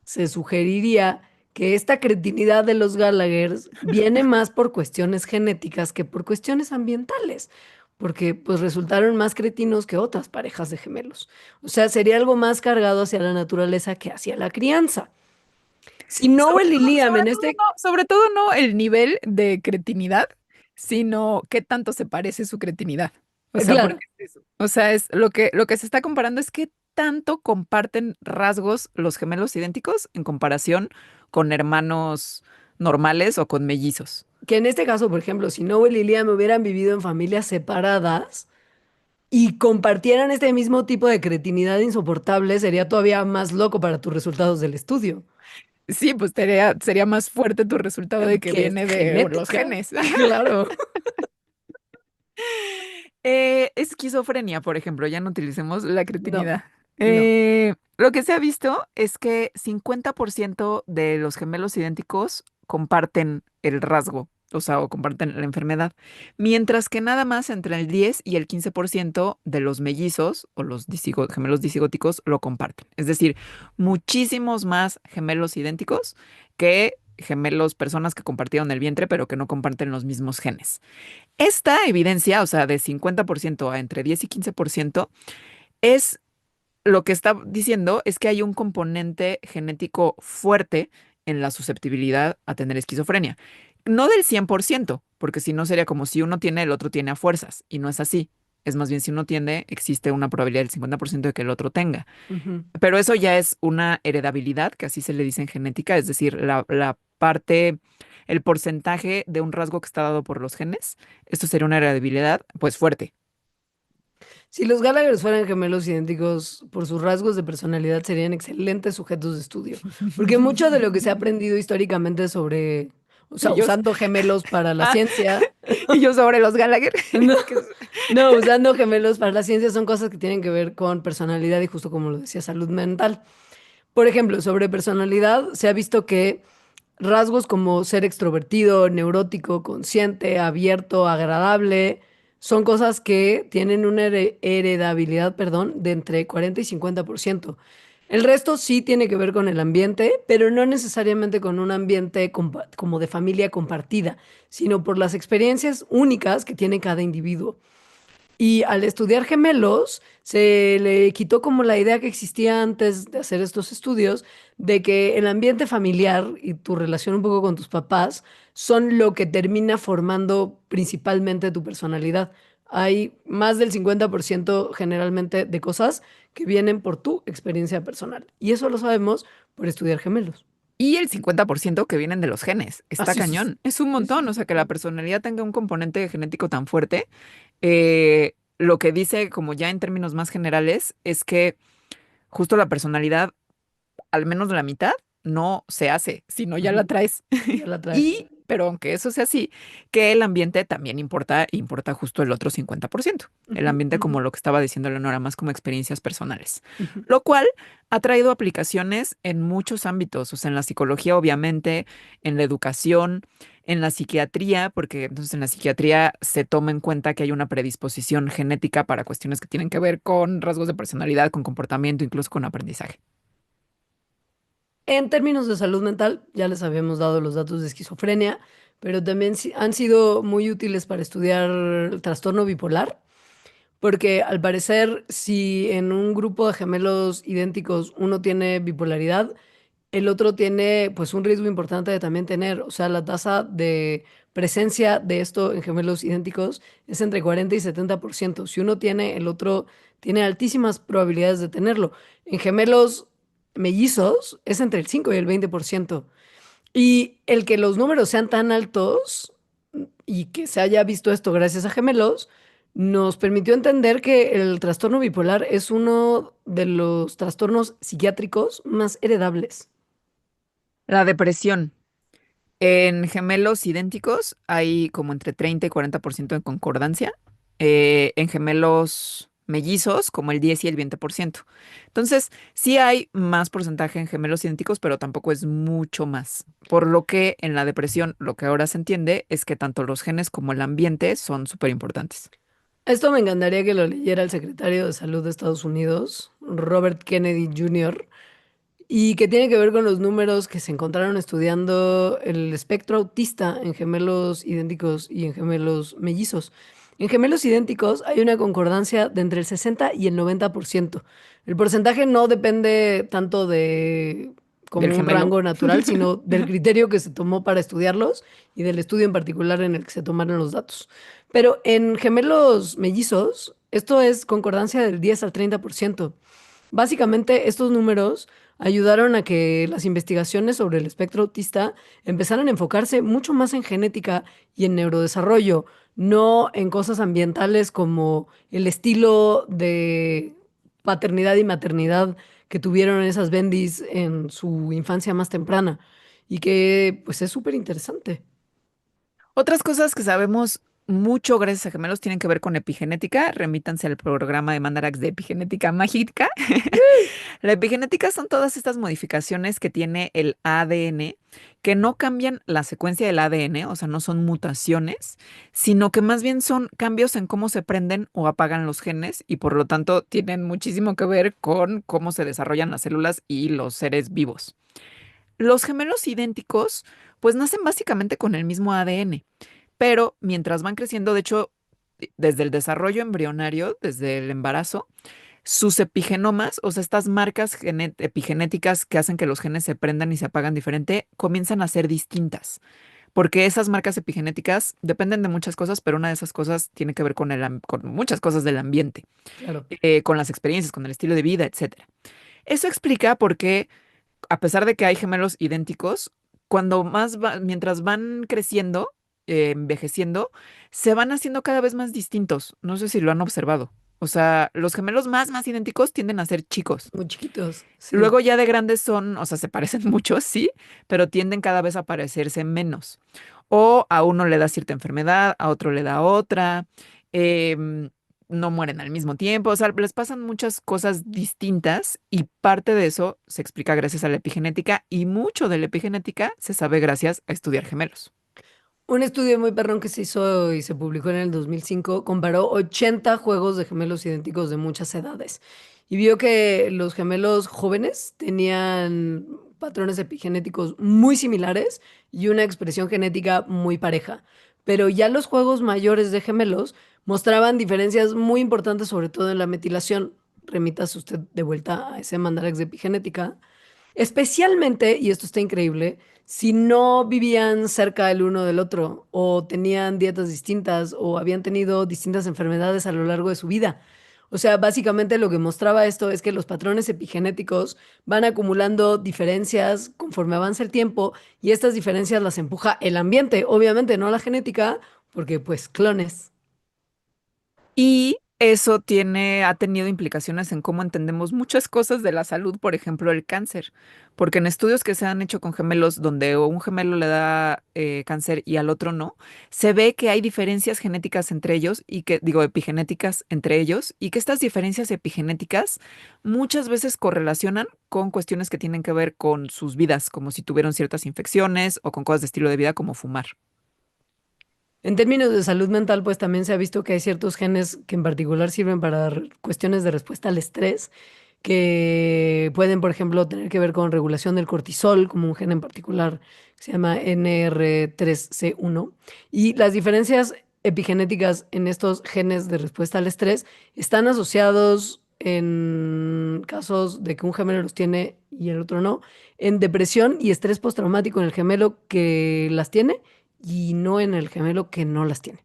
se sugeriría que esta cretinidad de los Gallaghers viene más por cuestiones genéticas que por cuestiones ambientales, porque pues resultaron más cretinos que otras parejas de gemelos. O sea, sería algo más cargado hacia la naturaleza que hacia la crianza. Si Noel y Liam en este... Sobre todo no el nivel de cretinidad, sino qué tanto se parece su cretinidad. O sea, Claro, porque es eso. O sea, es lo que se está comparando es qué tanto comparten rasgos los gemelos idénticos en comparación con hermanos normales o con mellizos. que en este caso, por ejemplo, si Noel y Liam hubieran vivido en familias separadas, y compartieran este mismo tipo de cretinidad insoportable, sería todavía más loco para tus resultados del estudio. Sí, pues sería más fuerte tu resultado de que Que es viene de los genética. genes. Claro. de esquizofrenia, por ejemplo, ya no utilicemos la No, cretinidad. no. Lo que se ha visto es que 50% de los gemelos idénticos comparten el rasgo, o sea, o comparten la enfermedad, mientras que nada más entre el 10 y el 15% de los mellizos o los gemelos disigóticos lo comparten. Es decir, muchísimos más gemelos idénticos que gemelos, personas que compartieron el vientre, pero que no comparten los mismos genes. Esta evidencia, o sea, de 50% a entre 10 y 15%, es lo que está diciendo es que hay un componente genético fuerte en la susceptibilidad a tener esquizofrenia. No del 100%, porque si no sería como si uno tiene, el otro tiene a fuerzas, y no es así. Es más bien, si uno tiene, existe una probabilidad del 50% de que el otro tenga. Ujú. Pero eso ya es una heredabilidad, que así se le dice en genética, es decir, la parte, el porcentaje de un rasgo que está dado por los genes. Esto sería una heredabilidad, pues fuerte. Si los Gallagher fueran gemelos idénticos por sus rasgos de personalidad, serían excelentes sujetos de estudio, porque mucho de lo que se ha aprendido históricamente sobre, o sea, Ellos, usando gemelos para la ah, ciencia, y yo sobre los Gallagher. no, que es- no, usando gemelos para la ciencia son cosas que tienen que ver con personalidad y justo como lo decía, salud mental. Por ejemplo, sobre personalidad, se ha visto que rasgos como ser extrovertido, neurótico, consciente, abierto, agradable, son cosas que tienen una heredabilidad, perdón, de entre 40 y 50%. El resto sí tiene que ver con el ambiente, pero no necesariamente con un ambiente como de familia compartida, sino por las experiencias únicas que tiene cada individuo. Y al estudiar gemelos, se le quitó como la idea que existía antes de hacer estos estudios, de que el ambiente familiar y tu relación un poco con tus papás son lo que termina formando principalmente tu personalidad. Hay más del 50% generalmente de cosas que vienen por tu experiencia personal. Y eso lo sabemos por estudiar gemelos. Y el 50% que vienen de los genes. Ah, Está sí, sí, sí. cañón. Es un Sí, sí, montón. sí, O sea, que la sí. personalidad tenga un componente genético tan fuerte. Lo que dice, como ya en términos más generales, es que justo la personalidad, al menos la mitad, no se hace, sino ya la Ujú. traes. Ya la traes. Y, pero aunque eso sea así, que el ambiente también importa, importa justo el otro 50%. El Ujú, ambiente, ujú, como lo que estaba diciendo Leonora, más como experiencias personales. ujú. Lo cual ha traído aplicaciones en muchos ámbitos, o sea, en la psicología, obviamente, en la educación, en la psiquiatría, porque entonces en la psiquiatría se toma en cuenta que hay una predisposición genética para cuestiones que tienen que ver con rasgos de personalidad, con comportamiento, incluso con aprendizaje. En términos de salud mental, ya les habíamos dado los datos de esquizofrenia, pero también han sido muy útiles para estudiar el trastorno bipolar, porque al parecer, si en un grupo de gemelos idénticos uno tiene bipolaridad, el otro tiene pues un riesgo importante de también tener, o sea, la tasa de presencia de esto en gemelos idénticos es entre 40 y 70%. Si uno tiene, el otro tiene altísimas probabilidades de tenerlo. En gemelos mellizos es entre el 5 y el 20%. Y el que los números sean tan altos y que se haya visto esto gracias a gemelos, nos permitió entender que el trastorno bipolar es uno de los trastornos psiquiátricos más heredables. La depresión. En gemelos idénticos hay como entre 30 y 40% de concordancia. En gemelos mellizos, como el 10 y el 20%. Entonces, sí hay más porcentaje en gemelos idénticos, pero tampoco es mucho más. Por lo que en la depresión, lo que ahora se entiende es que tanto los genes como el ambiente son súper importantes. Esto me encantaría que lo leyera el secretario de Salud de Estados Unidos, Robert Kennedy Jr., y que tiene que ver con los números que se encontraron estudiando el espectro autista en gemelos idénticos y en gemelos mellizos. En gemelos idénticos hay una concordancia de entre el 60 y el 90%. El porcentaje no depende tanto de Del como un gemelo. rango natural, sino del criterio que se tomó para estudiarlos y del estudio en particular en el que se tomaron los datos. Pero en gemelos mellizos, esto es concordancia del 10 al 30%. Básicamente, estos números ayudaron a que las investigaciones sobre el espectro autista empezaran a enfocarse mucho más en genética y en neurodesarrollo, no en cosas ambientales como el estilo de paternidad y maternidad que tuvieron esas bendis en su infancia más temprana y que pues es súper interesante. Otras cosas que sabemos mucho gracias a gemelos tienen que ver con epigenética. Remítanse al programa de Mandarax de epigenética mágica. La epigenética son todas estas modificaciones que tiene el ADN que no cambian la secuencia del ADN, o sea, no son mutaciones, sino que más bien son cambios en cómo se prenden o apagan los genes y por lo tanto tienen muchísimo que ver con cómo se desarrollan las células y los seres vivos. Los gemelos idénticos, pues nacen básicamente con el mismo ADN, pero mientras van creciendo, de hecho, desde el desarrollo embrionario, desde el embarazo, sus epigenomas, o sea, estas marcas epigenéticas que hacen que los genes se prendan y se apagan diferente, comienzan a ser distintas. Porque esas marcas epigenéticas dependen de muchas cosas, pero una de esas cosas tiene que ver con, con muchas cosas del ambiente, Claro. con las experiencias, con el estilo de vida, etcétera. Eso explica por qué, a pesar de que hay gemelos idénticos, mientras van creciendo, envejeciendo, se van haciendo cada vez más distintos. No sé si lo han observado. O sea, los gemelos más idénticos tienden a ser chicos. Muy chiquitos, sí. Luego ya de grandes son, o sea, se parecen mucho, sí, pero tienden cada vez a parecerse menos. O a uno le da cierta enfermedad, a otro le da otra, em, no mueren al mismo tiempo, o sea, les pasan muchas cosas distintas y parte de eso se explica gracias a la epigenética y mucho de la epigenética se sabe gracias a estudiar gemelos. Un estudio muy perrón que se hizo y se publicó en el 2005 comparó 80 juegos de gemelos idénticos de muchas edades y vio que los gemelos jóvenes tenían patrones epigenéticos muy similares y una expresión genética muy pareja. Pero ya los juegos mayores de gemelos mostraban diferencias muy importantes, sobre todo en la metilación. Remítase usted de vuelta a ese mandarax de epigenética. Especialmente, y esto está increíble, si no vivían cerca el uno del otro, o tenían dietas distintas, o habían tenido distintas enfermedades a lo largo de su vida. O sea, básicamente lo que mostraba esto es que los patrones epigenéticos van acumulando diferencias conforme avanza el tiempo, y estas diferencias las empuja el ambiente, obviamente, no la genética, porque pues clones. Y eso ha tenido implicaciones en cómo entendemos muchas cosas de la salud, por ejemplo, el cáncer. Porque en estudios que se han hecho con gemelos, donde un gemelo le da cáncer y al otro no, se ve que hay diferencias genéticas entre ellos y que, digo, epigenéticas entre ellos, y que estas diferencias epigenéticas muchas veces correlacionan con cuestiones que tienen que ver con sus vidas, como si tuvieron ciertas infecciones o con cosas de estilo de vida como fumar. En términos de salud mental, pues también se ha visto que hay ciertos genes que en particular sirven para cuestiones de respuesta al estrés, que pueden, por ejemplo, tener que ver con regulación del cortisol, como un gen en particular que se llama NR3C1. Y las diferencias epigenéticas en estos genes de respuesta al estrés están asociados en casos de que un gemelo los tiene y el otro no, en depresión y estrés postraumático en el gemelo que las tiene y no en el gemelo que no las tiene.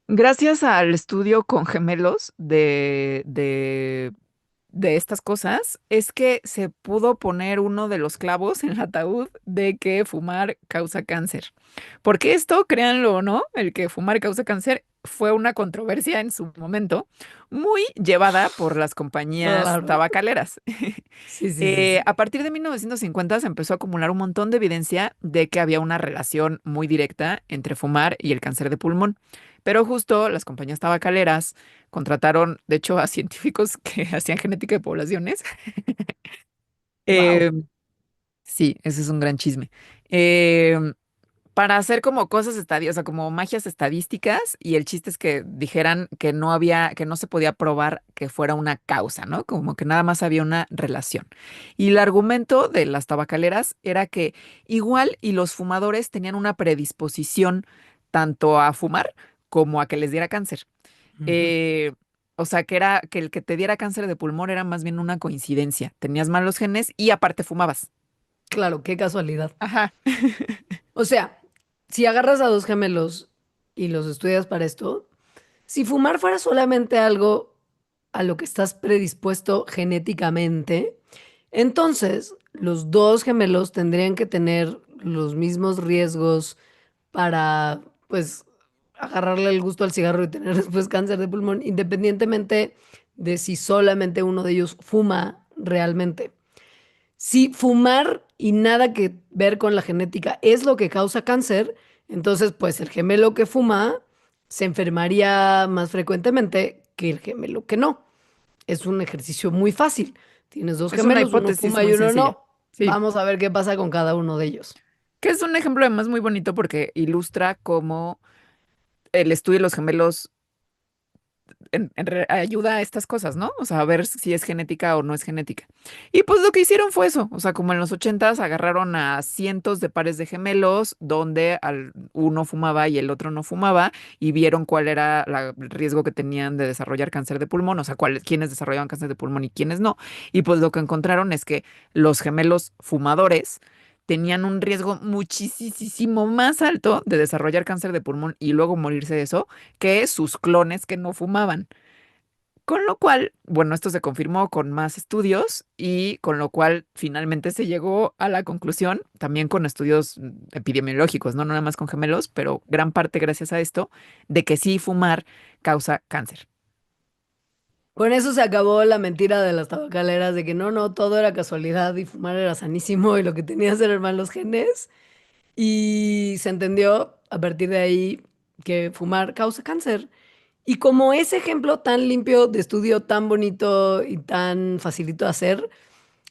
Gracias al estudio con gemelos de estas cosas, es que se pudo poner uno de los clavos en el ataúd de que fumar causa cáncer. Porque esto, créanlo o no, el que fumar causa cáncer fue una controversia en su momento, muy llevada por las compañías Claro. tabacaleras. Sí, sí, sí, sí. A partir de 1950 se empezó a acumular un montón de evidencia de que había una relación muy directa entre fumar y el cáncer de pulmón. Pero justo las compañías tabacaleras contrataron, de hecho, a científicos que hacían genética de poblaciones. Wow. Eh, sí, ese es un gran chisme. Eh, para hacer como cosas estadísticas, o sea, como magias estadísticas, y el chiste es que dijeran que no había, que no se podía probar que fuera una causa, ¿no? Como que nada más había una relación. Y el argumento de las tabacaleras era que igual y los fumadores tenían una predisposición tanto a fumar como a que les diera cáncer. Ujú. Eh, o sea, que era que el que te diera cáncer de pulmón era más bien una coincidencia. Tenías malos genes y aparte fumabas. Claro, qué casualidad. Ajá. O sea, si agarras a dos gemelos y los estudias para esto, si fumar fuera solamente algo a lo que estás predispuesto genéticamente, entonces los dos gemelos tendrían que tener los mismos riesgos para, pues, agarrarle el gusto al cigarro y tener después cáncer de pulmón, independientemente de si solamente uno de ellos fuma realmente. Si fumar y nada que ver con la genética es lo que causa cáncer, entonces pues el gemelo que fuma se enfermaría más frecuentemente que el gemelo que no. Es un ejercicio muy fácil. Tienes dos Es una gemelos, uno hipótesis fuma y muy uno sencilla. no. Sí. Vamos a ver qué pasa con cada uno de ellos. Que es un ejemplo además muy bonito porque ilustra cómo el estudio de los gemelos ayuda a estas cosas, ¿no? O sea, a ver si es genética o no es genética. Y pues lo que hicieron fue eso, o sea, como en los ochentas agarraron a cientos de pares de gemelos donde uno fumaba y el otro no fumaba y vieron cuál era el riesgo que tenían de desarrollar cáncer de pulmón, o sea, quiénes desarrollaban cáncer de pulmón y quiénes no. Y pues lo que encontraron es que los gemelos fumadores tenían un riesgo muchísimo más alto de desarrollar cáncer de pulmón y luego morirse de eso que sus clones que no fumaban. Con lo cual, bueno, esto se confirmó con más estudios y con lo cual finalmente se llegó a la conclusión, también con estudios epidemiológicos, no nada más con gemelos, pero gran parte gracias a esto, de que sí fumar causa cáncer. Con eso se acabó la mentira de las tabacaleras de que no, no, todo era casualidad y fumar era sanísimo y lo que tenías eran malos genes. Y se entendió a partir de ahí que fumar causa cáncer. Y como ese ejemplo tan limpio de estudio, tan bonito y tan facilito de hacer,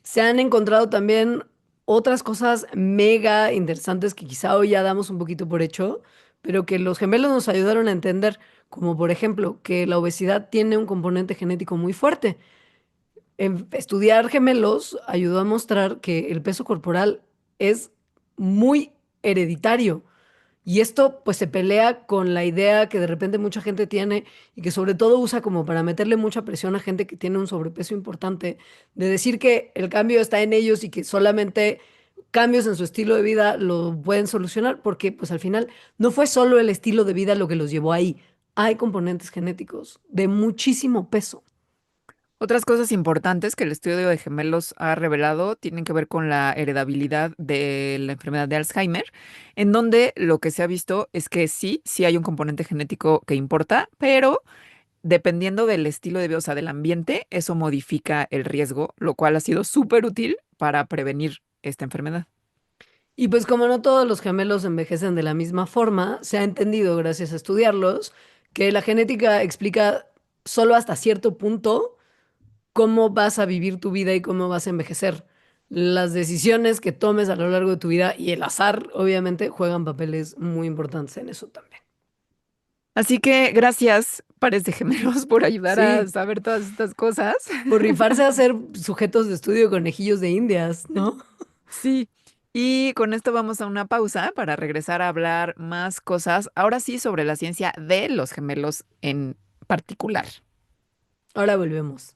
se han encontrado también otras cosas mega interesantes que quizá hoy ya damos un poquito por hecho, pero que los gemelos nos ayudaron a entender, como por ejemplo que la obesidad tiene un componente genético muy fuerte. Estudiar gemelos ayudó a mostrar que el peso corporal es muy hereditario. Y esto pues se pelea con la idea que de repente mucha gente tiene y que sobre todo usa como para meterle mucha presión a gente que tiene un sobrepeso importante, de decir que el cambio está en ellos y que solamente cambios en su estilo de vida lo pueden solucionar, porque pues al final no fue solo el estilo de vida lo que los llevó ahí. Hay componentes genéticos de muchísimo peso. Otras cosas importantes que el estudio de gemelos ha revelado tienen que ver con la heredabilidad de la enfermedad de Alzheimer, en donde lo que se ha visto es que sí hay un componente genético que importa, pero dependiendo del estilo de vida, o sea, del ambiente, eso modifica el riesgo, lo cual ha sido súper útil para prevenir esta enfermedad. Y pues como no todos los gemelos envejecen de la misma forma, se ha entendido gracias a estudiarlos que la genética explica solo hasta cierto punto cómo vas a vivir tu vida y cómo vas a envejecer. Las decisiones que tomes a lo largo de tu vida y el azar, obviamente, juegan papeles muy importantes en eso también. Así que gracias, pares de gemelos, por ayudar a Sí, saber todas estas cosas. por rifarse a ser sujetos de estudio de conejillos de Indias, ¿no? Sí. Y con esto vamos a una pausa para regresar a hablar más cosas, ahora sí, sobre la ciencia de los gemelos en particular. Ahora volvemos.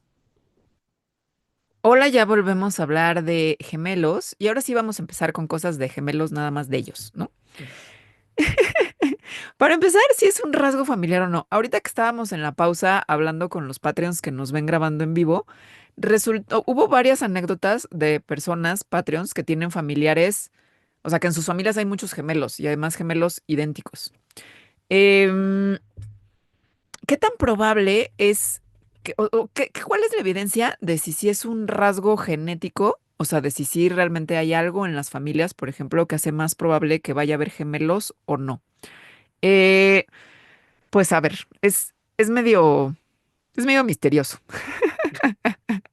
Hola, ya volvemos a hablar de gemelos y ahora sí vamos a empezar con cosas de gemelos nada más de ellos, ¿no? Para empezar, si es un rasgo familiar o no. Ahorita que estábamos en la pausa hablando con los Patreons que nos ven grabando en vivo, hubo varias anécdotas de personas, Patreons, que tienen familiares, o sea, que en sus familias hay muchos gemelos y además gemelos idénticos. Em, ¿Qué tan probable es cuál es la evidencia de si sí es un rasgo genético? O sea, de si sí realmente hay algo en las familias, por ejemplo, que hace más probable que vaya a haber gemelos o no. Eh, Pues a ver, es medio misterioso.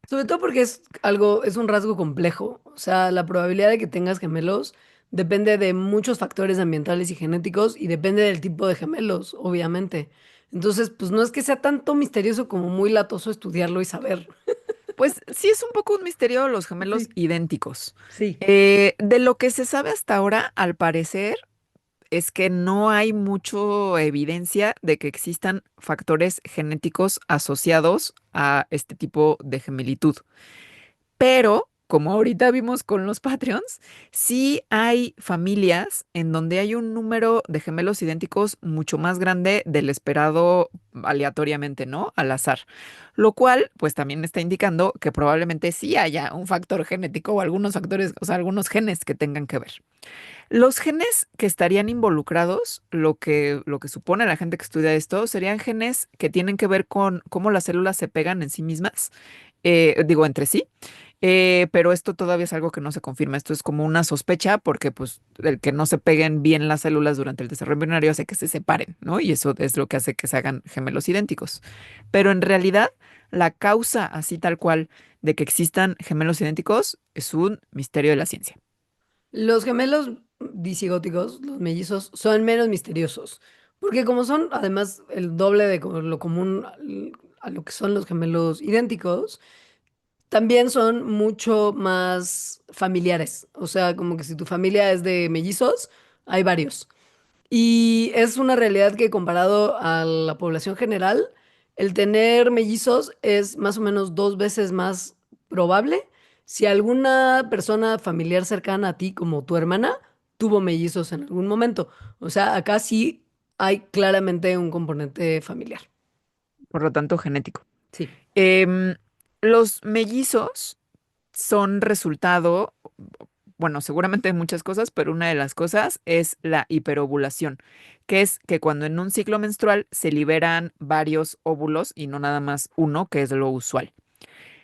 Sobre todo porque es algo, es un rasgo complejo. O sea, la probabilidad de que tengas gemelos depende de muchos factores ambientales y genéticos y depende del tipo de gemelos, obviamente. Entonces, pues no es que sea tanto misterioso como muy latoso estudiarlo y saber. Pues sí es un poco un misterio los gemelos Sí, idénticos. sí. De lo que se sabe hasta ahora, al parecer, es que no hay mucha evidencia de que existan factores genéticos asociados a este tipo de gemelitud. Pero, como ahorita vimos con los Patreons, sí hay familias en donde hay un número de gemelos idénticos mucho más grande del esperado aleatoriamente, ¿no? Al azar. Lo cual, pues también está indicando que probablemente sí haya un factor genético o algunos factores, o sea, algunos genes que tengan que ver. Los genes que estarían involucrados, lo que supone la gente que estudia esto, serían genes que tienen que ver con cómo las células se pegan en sí mismas, digo, entre sí, Pero esto todavía es algo que no se confirma. Esto es como una sospecha porque pues el que no se peguen bien las células durante el desarrollo embrionario hace que se separen, ¿no? Y eso es lo que hace que se hagan gemelos idénticos. Pero en realidad la causa así tal cual de que existan gemelos idénticos es un misterio de la ciencia. Los gemelos disigóticos, los mellizos, son menos misteriosos, porque como son además el doble de lo común a lo que son los gemelos idénticos, también son mucho más familiares. O sea, como que si tu familia es de mellizos, hay varios. Y es una realidad que comparado a la población general, el tener mellizos es más o menos 2 veces más probable si alguna persona familiar cercana a ti, como tu hermana, tuvo mellizos en algún momento. O sea, acá sí hay claramente un componente familiar. Por lo tanto, genético. Sí. Em, los mellizos son resultado, bueno, seguramente de muchas cosas, pero una de las cosas es la hiperovulación, que es que cuando en un ciclo menstrual se liberan varios óvulos y no nada más uno, que es lo usual,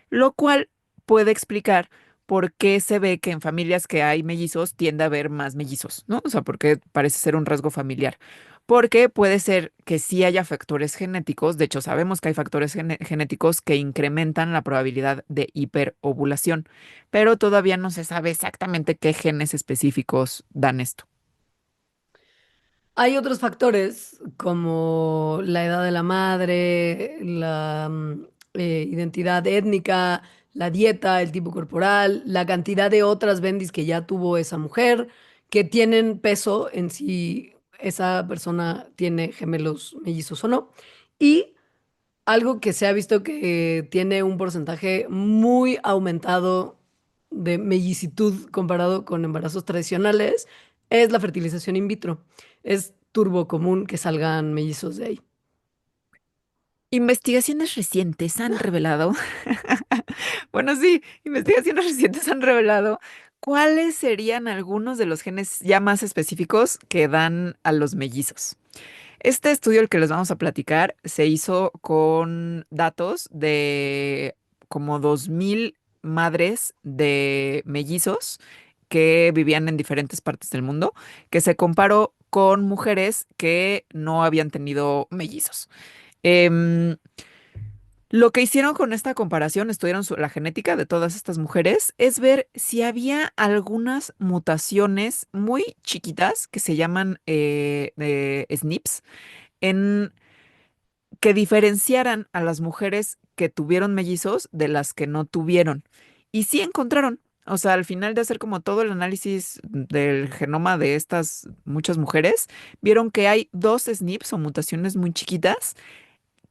lo cual puede explicar por qué se ve que en familias que hay mellizos tiende a haber más mellizos, ¿no? O sea, porque parece ser un rasgo familiar. Porque puede ser que sí haya factores genéticos, de hecho sabemos que hay factores genéticos que incrementan la probabilidad de hiperovulación, pero todavía no se sabe exactamente qué genes específicos dan esto. Hay otros factores como la edad de la madre, la identidad étnica, la dieta, el tipo corporal, la cantidad de otras bendis que ya tuvo esa mujer, que tienen peso en si esa persona tiene gemelos mellizos o no. Y algo que se ha visto que tiene un porcentaje muy aumentado de mellicitud comparado con embarazos tradicionales es la fertilización in vitro. Es turbo común que salgan mellizos de ahí. Investigaciones recientes han revelado, bueno, sí, investigaciones recientes han revelado cuáles serían algunos de los genes ya más específicos que dan a los mellizos. Este estudio, el que les vamos a platicar, se hizo con datos de como 2000 madres de mellizos que vivían en diferentes partes del mundo, que se comparó con mujeres que no habían tenido mellizos. Em, lo que hicieron con esta comparación, estudiaron la genética de todas estas mujeres, es ver si había algunas mutaciones muy chiquitas que se llaman SNPs, en que diferenciaran a las mujeres que tuvieron mellizos de las que no tuvieron. Y sí encontraron, o sea, al final de hacer como todo el análisis del genoma de estas muchas mujeres, vieron que hay dos SNPs o mutaciones muy chiquitas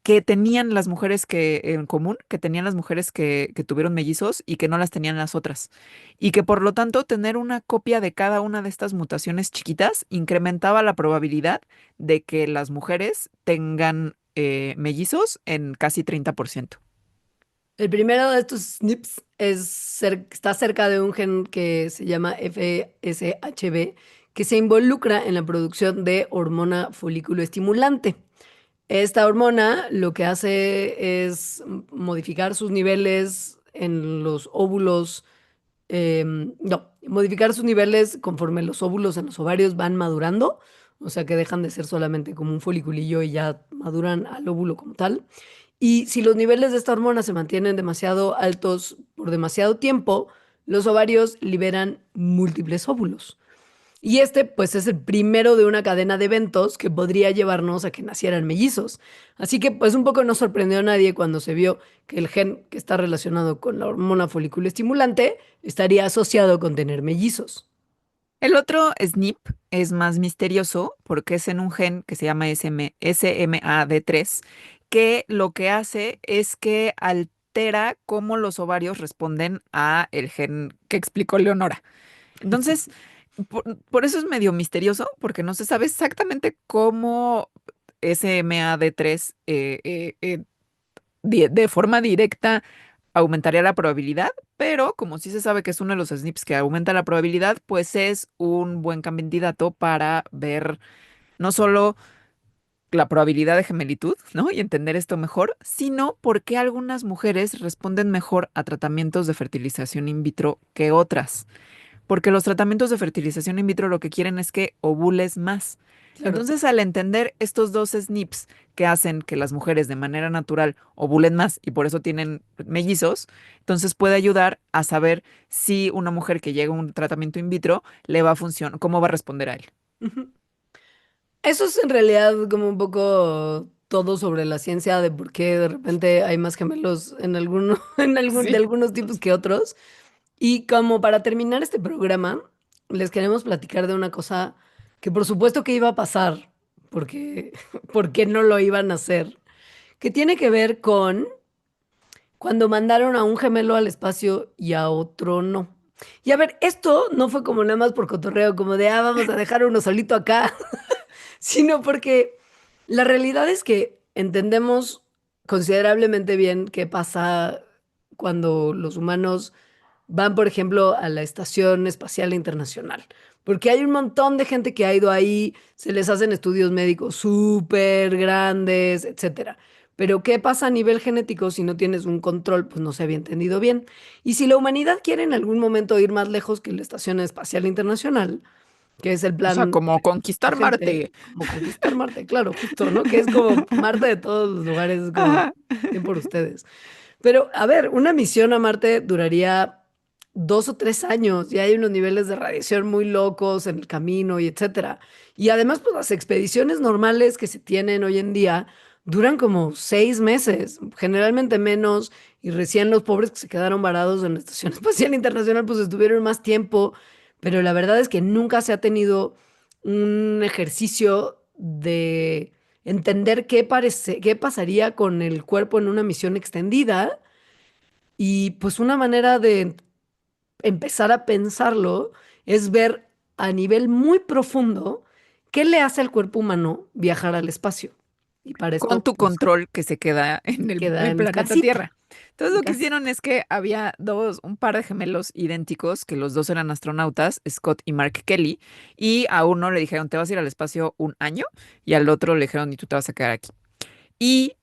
que tenían las mujeres que en común, que tenían las mujeres que tuvieron mellizos y que no las tenían las otras. Y que por lo tanto tener una copia de cada una de estas mutaciones chiquitas incrementaba la probabilidad de que las mujeres tengan mellizos en casi 30%. El primero de estos SNPs está cerca de un gen que se llama FSHB, que se involucra en la producción de hormona folículo estimulante. Esta hormona lo que hace es modificar sus niveles en los óvulos, no, modificar sus niveles conforme los óvulos en los ovarios van madurando, o sea que dejan de ser solamente como un foliculillo y ya maduran al óvulo como tal. Y si los niveles de esta hormona se mantienen demasiado altos por demasiado tiempo, los ovarios liberan múltiples óvulos. Y este, pues, es el primero de una cadena de eventos que podría llevarnos a que nacieran mellizos. Así que, pues, un poco no sorprendió a nadie cuando se vio que el gen que está relacionado con la hormona folículo estimulante estaría asociado con tener mellizos. El otro SNP es más misterioso porque es en un gen que se llama SMAD3, que lo que hace es que altera cómo los ovarios responden a el gen que explicó Leonora. Entonces, por eso es medio misterioso, porque no se sabe exactamente cómo SMAD3 de forma directa aumentaría la probabilidad, pero como sí se sabe que es uno de los SNPs que aumenta la probabilidad, pues es un buen candidato para ver no solo la probabilidad de gemelitud, ¿no? Y entender esto mejor, sino por qué algunas mujeres responden mejor a tratamientos de fertilización in vitro que otras. Porque los tratamientos de fertilización in vitro lo que quieren es que ovules más. Claro. Entonces, al entender estos dos SNPs que hacen que las mujeres de manera natural ovulen más y por eso tienen mellizos, entonces puede ayudar a saber si una mujer que llega a un tratamiento in vitro le va a funcionar, cómo va a responder a él. Ujú. Eso es en realidad como un poco todo sobre la ciencia de por qué de repente hay más gemelos en de Sí. algunos tipos que otros. Y como para terminar este programa, les queremos platicar de una cosa que por supuesto que iba a pasar, porque, porque no lo iban a hacer, que tiene que ver con cuando mandaron a un gemelo al espacio y a otro no. Y a ver, esto no fue como nada más por cotorreo, como de, vamos a dejar uno solito acá, sino porque la realidad es que entendemos considerablemente bien qué pasa cuando los humanos van, por ejemplo, a la Estación Espacial Internacional. Porque hay un montón de gente que ha ido ahí, se les hacen estudios médicos súper grandes, etcétera. Pero ¿qué pasa a nivel genético si no tienes un control? Pues no se había entendido bien. Y si la humanidad quiere en algún momento ir más lejos que la Estación Espacial Internacional, que es el O sea, plan como la conquistar gente, Marte. como conquistar Marte, claro, justo, ¿no? Que es como Marte de todos los lugares, es como Ajá. bien por ustedes. Pero, a ver, una misión a Marte duraría 2 o 3 años y hay unos niveles de radiación muy locos en el camino y etcétera. Y además, pues las expediciones normales que se tienen hoy en día duran como 6 meses, generalmente menos, y recién los pobres que se quedaron varados en la Estación Espacial Internacional, pues estuvieron más tiempo, pero la verdad es que nunca se ha tenido un ejercicio de entender qué pasaría con el cuerpo en una misión extendida y pues una manera de empezar a pensarlo es ver a nivel muy profundo qué le hace al cuerpo humano viajar al espacio. Y para Con esto, tu pues, control que se queda en queda el en planeta casita, Tierra. Entonces en lo que casa. hicieron es que había un par de gemelos idénticos, que los dos eran astronautas, Scott y Mark Kelly, y a uno le dijeron, te vas a ir al espacio un año, y al otro le dijeron, y tú te vas a quedar aquí. Y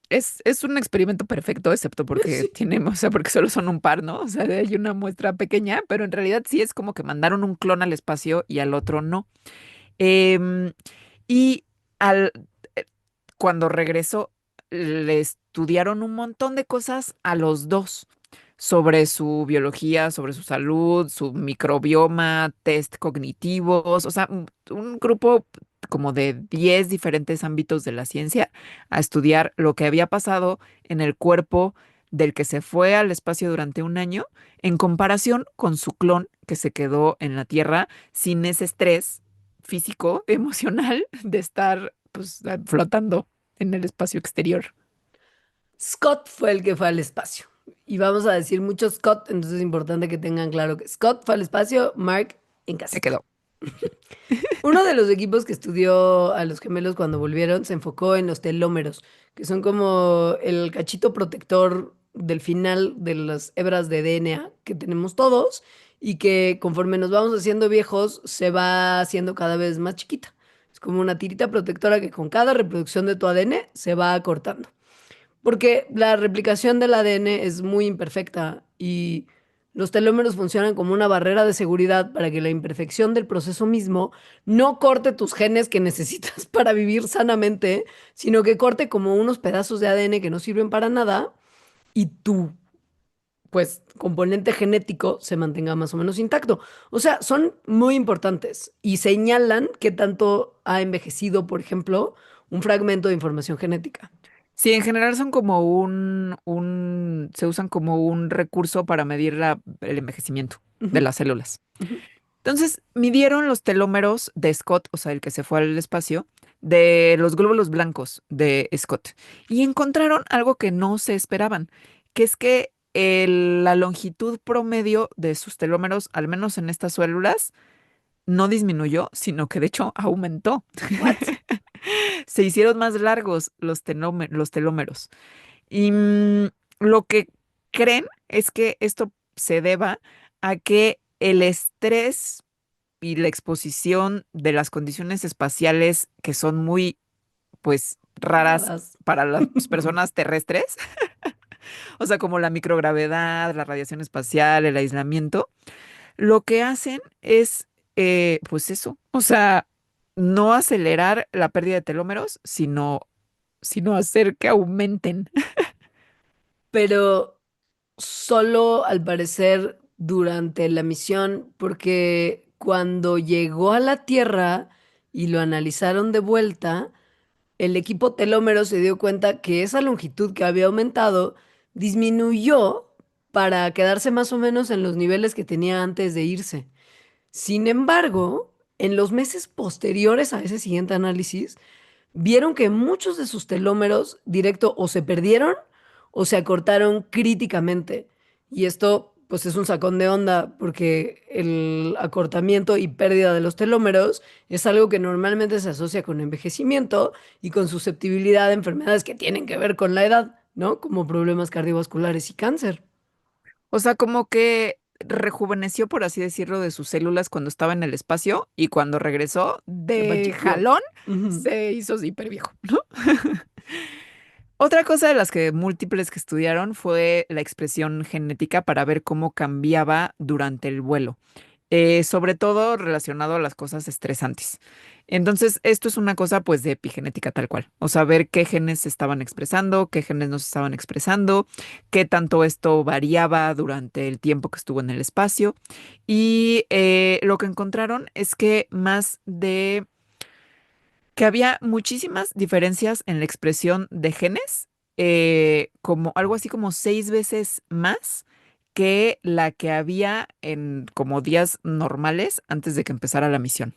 es un experimento perfecto, excepto porque Sí. tiene, o sea, porque solo son un par, ¿no? O sea, hay una muestra pequeña, pero en realidad sí es como que mandaron un clon al espacio y al otro no. Em, y al, eh, cuando regresó, le estudiaron un montón de cosas a los dos sobre su biología, sobre su salud, su microbioma, test cognitivos, o sea, un grupo como de 10 diferentes ámbitos de la ciencia a estudiar lo que había pasado en el cuerpo del que se fue al espacio durante un año en comparación con su clon que se quedó en la Tierra sin ese estrés físico, emocional de estar pues flotando en el espacio exterior. Scott fue el que fue al espacio. Y vamos a decir mucho Scott, entonces es importante que tengan claro que Scott fue al espacio, Mark en Se casita. quedó. Uno de los equipos que estudió a los gemelos cuando volvieron se enfocó en los telómeros, que son como el cachito protector del final de las hebras de DNA que tenemos todos y que conforme nos vamos haciendo viejos se va haciendo cada vez más chiquita. Es como una tirita protectora que con cada reproducción de tu ADN se va acortando. Porque la replicación del ADN es muy imperfecta y los telómeros funcionan como una barrera de seguridad para que la imperfección del proceso mismo no corte tus genes que necesitas para vivir sanamente, sino que corte como unos pedazos de ADN que no sirven para nada y tu, pues, componente genético se mantenga más o menos intacto. O sea, son muy importantes y señalan qué tanto ha envejecido, por ejemplo, un fragmento de información genética. Sí, en general son como se usan como un recurso para medir el envejecimiento de Ujú, las células. ujú. Entonces, midieron los telómeros de Scott, o sea, el que se fue al espacio, de los glóbulos blancos de Scott, y encontraron algo que no se esperaban, que es que la longitud promedio de sus telómeros, al menos en estas células, no disminuyó, sino que de hecho aumentó. What? Se hicieron más largos los telómeros. Y lo que creen es que esto se deba a que el estrés y la exposición de las condiciones espaciales que son muy, pues, raras Raras. para las personas terrestres, o sea, como la microgravedad, la radiación espacial, el aislamiento, lo que hacen es, pues eso, o sea, no acelerar la pérdida de telómeros, sino hacer que aumenten. Pero solo al parecer durante la misión, porque cuando llegó a la Tierra y lo analizaron de vuelta, el equipo telómero se dio cuenta que esa longitud que había aumentado disminuyó para quedarse más o menos en los niveles que tenía antes de irse. Sin embargo, en los meses posteriores a ese siguiente análisis, vieron que muchos de sus telómeros directo o se perdieron o se acortaron críticamente. Y esto pues es un sacón de onda porque el acortamiento y pérdida de los telómeros es algo que normalmente se asocia con envejecimiento y con susceptibilidad a enfermedades que tienen que ver con la edad, ¿no? Como problemas cardiovasculares y cáncer. O sea, como que rejuveneció, por así decirlo, de sus células cuando estaba en el espacio y cuando regresó Se de apachició. jalón Ujú. se hizo hiper viejo, ¿no? Otra cosa de las que múltiples que estudiaron fue la expresión genética para ver cómo cambiaba durante el vuelo, sobre todo relacionado a las cosas estresantes. Entonces, esto es una cosa pues de epigenética tal cual, o sea, ver qué genes se estaban expresando, qué genes no se estaban expresando, qué tanto esto variaba durante el tiempo que estuvo en el espacio. Y lo que encontraron es que había muchísimas diferencias en la expresión de genes, como algo así como 6 veces más que la que había en como días normales antes de que empezara la misión.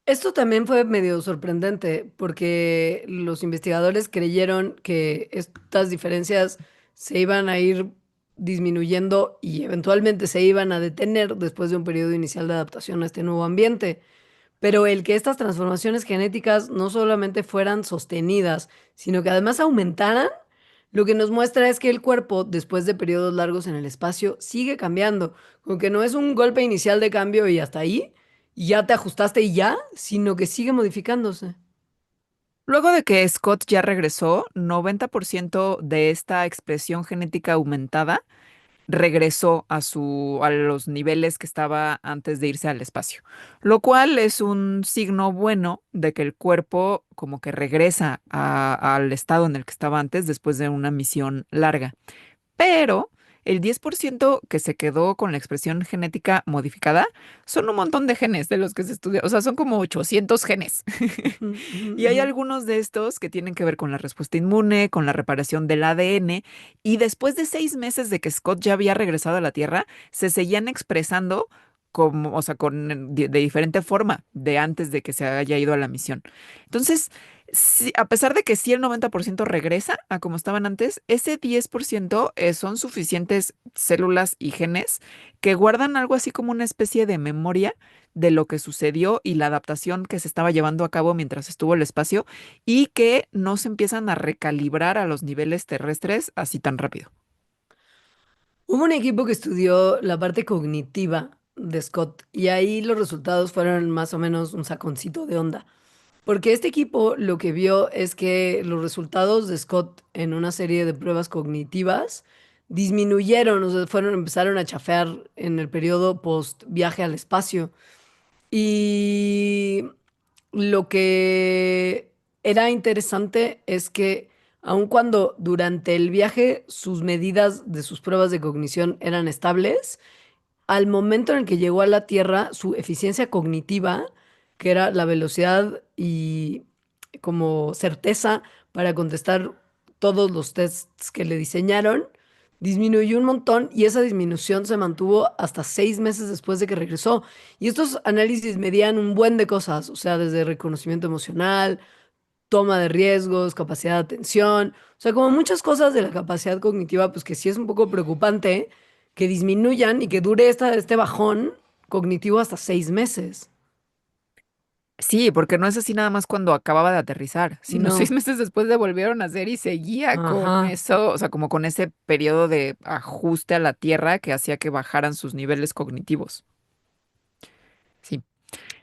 Esto también fue medio sorprendente porque los investigadores creyeron que estas diferencias se iban a ir disminuyendo y eventualmente se iban a detener después de un periodo inicial de adaptación a este nuevo ambiente. Pero el que estas transformaciones genéticas no solamente fueran sostenidas, sino que además aumentaran, lo que nos muestra es que el cuerpo, después de periodos largos en el espacio, sigue cambiando. Como que no es un golpe inicial de cambio y hasta ahí, y ya te ajustaste y ya, sino que sigue modificándose. Luego de que Scott ya regresó, 90% de esta expresión genética aumentada regresó a los niveles que estaba antes de irse al espacio, lo cual es un signo bueno de que el cuerpo como que regresa al estado en el que estaba antes después de una misión larga. Pero el 10% que se quedó con la expresión genética modificada son un montón de genes de los que se estudia, o sea, son como 800 genes. Ujú, ujú, Y hay ujú. algunos de estos que tienen que ver con la respuesta inmune, con la reparación del ADN, y después de 6 meses de que Scott ya había regresado a la Tierra, se seguían expresando como, o sea, de diferente forma de antes de que se haya ido a la misión. Entonces, a pesar de que sí el 90% regresa a como estaban antes, ese 10% son suficientes células y genes que guardan algo así como una especie de memoria de lo que sucedió y la adaptación que se estaba llevando a cabo mientras estuvo el espacio y que no se empiezan a recalibrar a los niveles terrestres así tan rápido. Hubo un equipo que estudió la parte cognitiva de Scott y ahí los resultados fueron más o menos un saconcito de onda. Porque este equipo lo que vio es que los resultados de Scott en una serie de pruebas cognitivas disminuyeron, o sea, empezaron a chafear en el periodo post viaje al espacio. Y lo que era interesante es que aun cuando durante el viaje sus medidas de sus pruebas de cognición eran estables, al momento en el que llegó a la Tierra, su eficiencia cognitiva, que era la velocidad y como certeza para contestar todos los tests que le diseñaron, disminuyó un montón y esa disminución se mantuvo hasta 6 meses después de que regresó. Y estos análisis medían un buen de cosas, o sea, desde reconocimiento emocional, toma de riesgos, capacidad de atención, o sea, como muchas cosas de la capacidad cognitiva, pues que sí es un poco preocupante que disminuyan y que dure este bajón cognitivo hasta 6 meses. Sí, porque no es así nada más cuando acababa de aterrizar, sino seis No, meses después le volvieron a hacer y seguía con ajá. eso, o sea, como con ese periodo de ajuste a la Tierra que hacía que bajaran sus niveles cognitivos.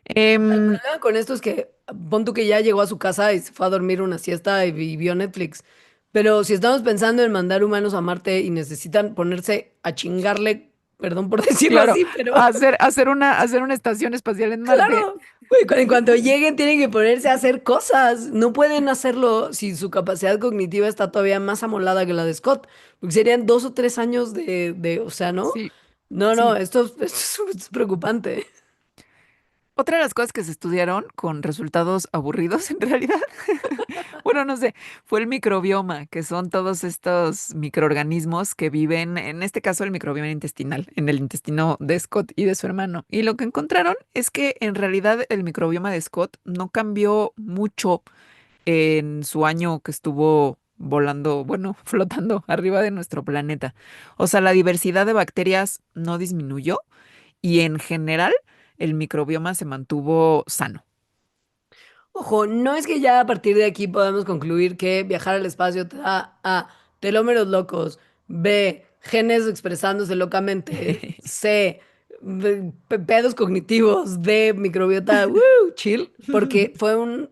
El Em, problema con esto es que pon tú que ya llegó a su casa y se fue a dormir una siesta y vio Netflix. Pero si estamos pensando en mandar humanos a Marte y necesitan ponerse a chingarle, perdón por decirlo claro, así, pero hacer una estación espacial en Marte. claro, güey, en cuanto lleguen tienen que ponerse a hacer cosas. No pueden hacerlo si su capacidad cognitiva está todavía más amolada que la de Scott, porque serían 2 o 3 años o sea, ¿no? Sí, No, no, sí. esto es preocupante. Otra de las cosas que se estudiaron con resultados aburridos en realidad, bueno, no sé, fue el microbioma, que son todos estos microorganismos que viven, en este caso el microbioma intestinal, en el intestino de Scott y de su hermano. Y lo que encontraron es que en realidad el microbioma de Scott no cambió mucho en su año que estuvo volando, bueno, flotando arriba de nuestro planeta. O sea, la diversidad de bacterias no disminuyó y en general el microbioma se mantuvo sano. Ojo, no es que ya a partir de aquí podamos concluir que viajar al espacio te da A, telómeros locos, B, genes expresándose locamente, C, pedos cognitivos, D, microbiota, chill, porque fue un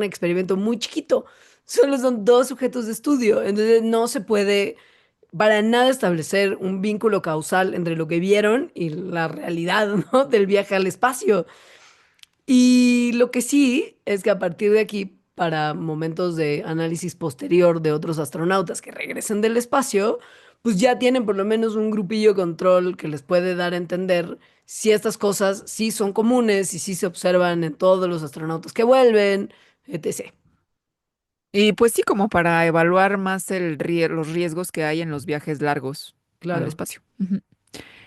experimento muy chiquito. Solo son dos sujetos de estudio, entonces no se puede para nada establecer un vínculo causal entre lo que vieron y la realidad, ¿no? Del viaje al espacio. Y lo que sí es que a partir de aquí, para momentos de análisis posterior de otros astronautas que regresen del espacio, pues ya tienen por lo menos un grupillo control que les puede dar a entender si estas cosas sí son comunes y sí se observan en todos los astronautas que vuelven, etc. Y pues sí, como para evaluar más los riesgos que hay en los viajes largos al Claro. espacio. Ujú.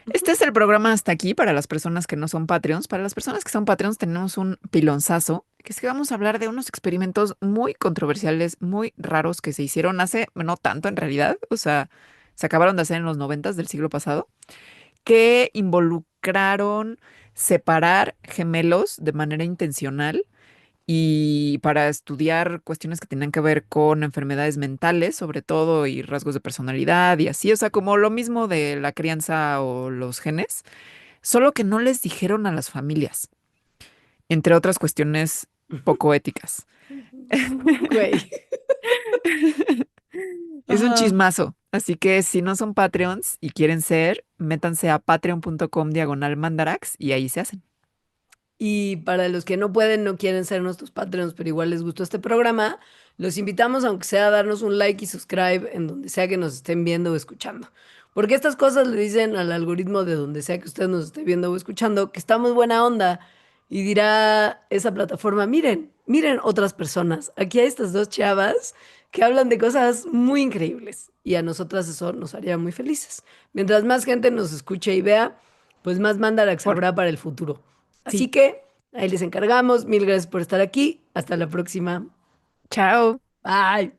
Ujú. Este es el programa hasta aquí para las personas que no son Patreons. Para las personas que son Patreons tenemos un pilonzazo, que es que vamos a hablar de unos experimentos muy controversiales, muy raros que se hicieron hace no tanto en realidad, o sea, se acabaron de hacer en los noventas del siglo pasado, que involucraron separar gemelos de manera intencional y para estudiar cuestiones que tenían que ver con enfermedades mentales, sobre todo, y rasgos de personalidad y así, o sea, como lo mismo de la crianza o los genes, solo que no les dijeron a las familias, entre otras cuestiones poco éticas. Güey. Es un Ajá. chismazo, así que si no son Patreons y quieren ser, métanse a patreon.com/mandarax y ahí se hacen. Y para los que no pueden, no quieren ser nuestros Patreons, pero igual les gustó este programa, los invitamos, aunque sea a darnos un like y subscribe en donde sea que nos estén viendo o escuchando. Porque estas cosas le dicen al algoritmo de donde sea que usted nos esté viendo o escuchando que estamos buena onda y dirá esa plataforma, miren, miren otras personas. Aquí hay estas dos chavas que hablan de cosas muy increíbles y a nosotras eso nos haría muy felices. Mientras más gente nos escuche y vea, pues más Mandarax Por habrá para el futuro. Así sí. que ahí les encargamos. Mil gracias por estar aquí. Hasta la próxima. Chao. Bye.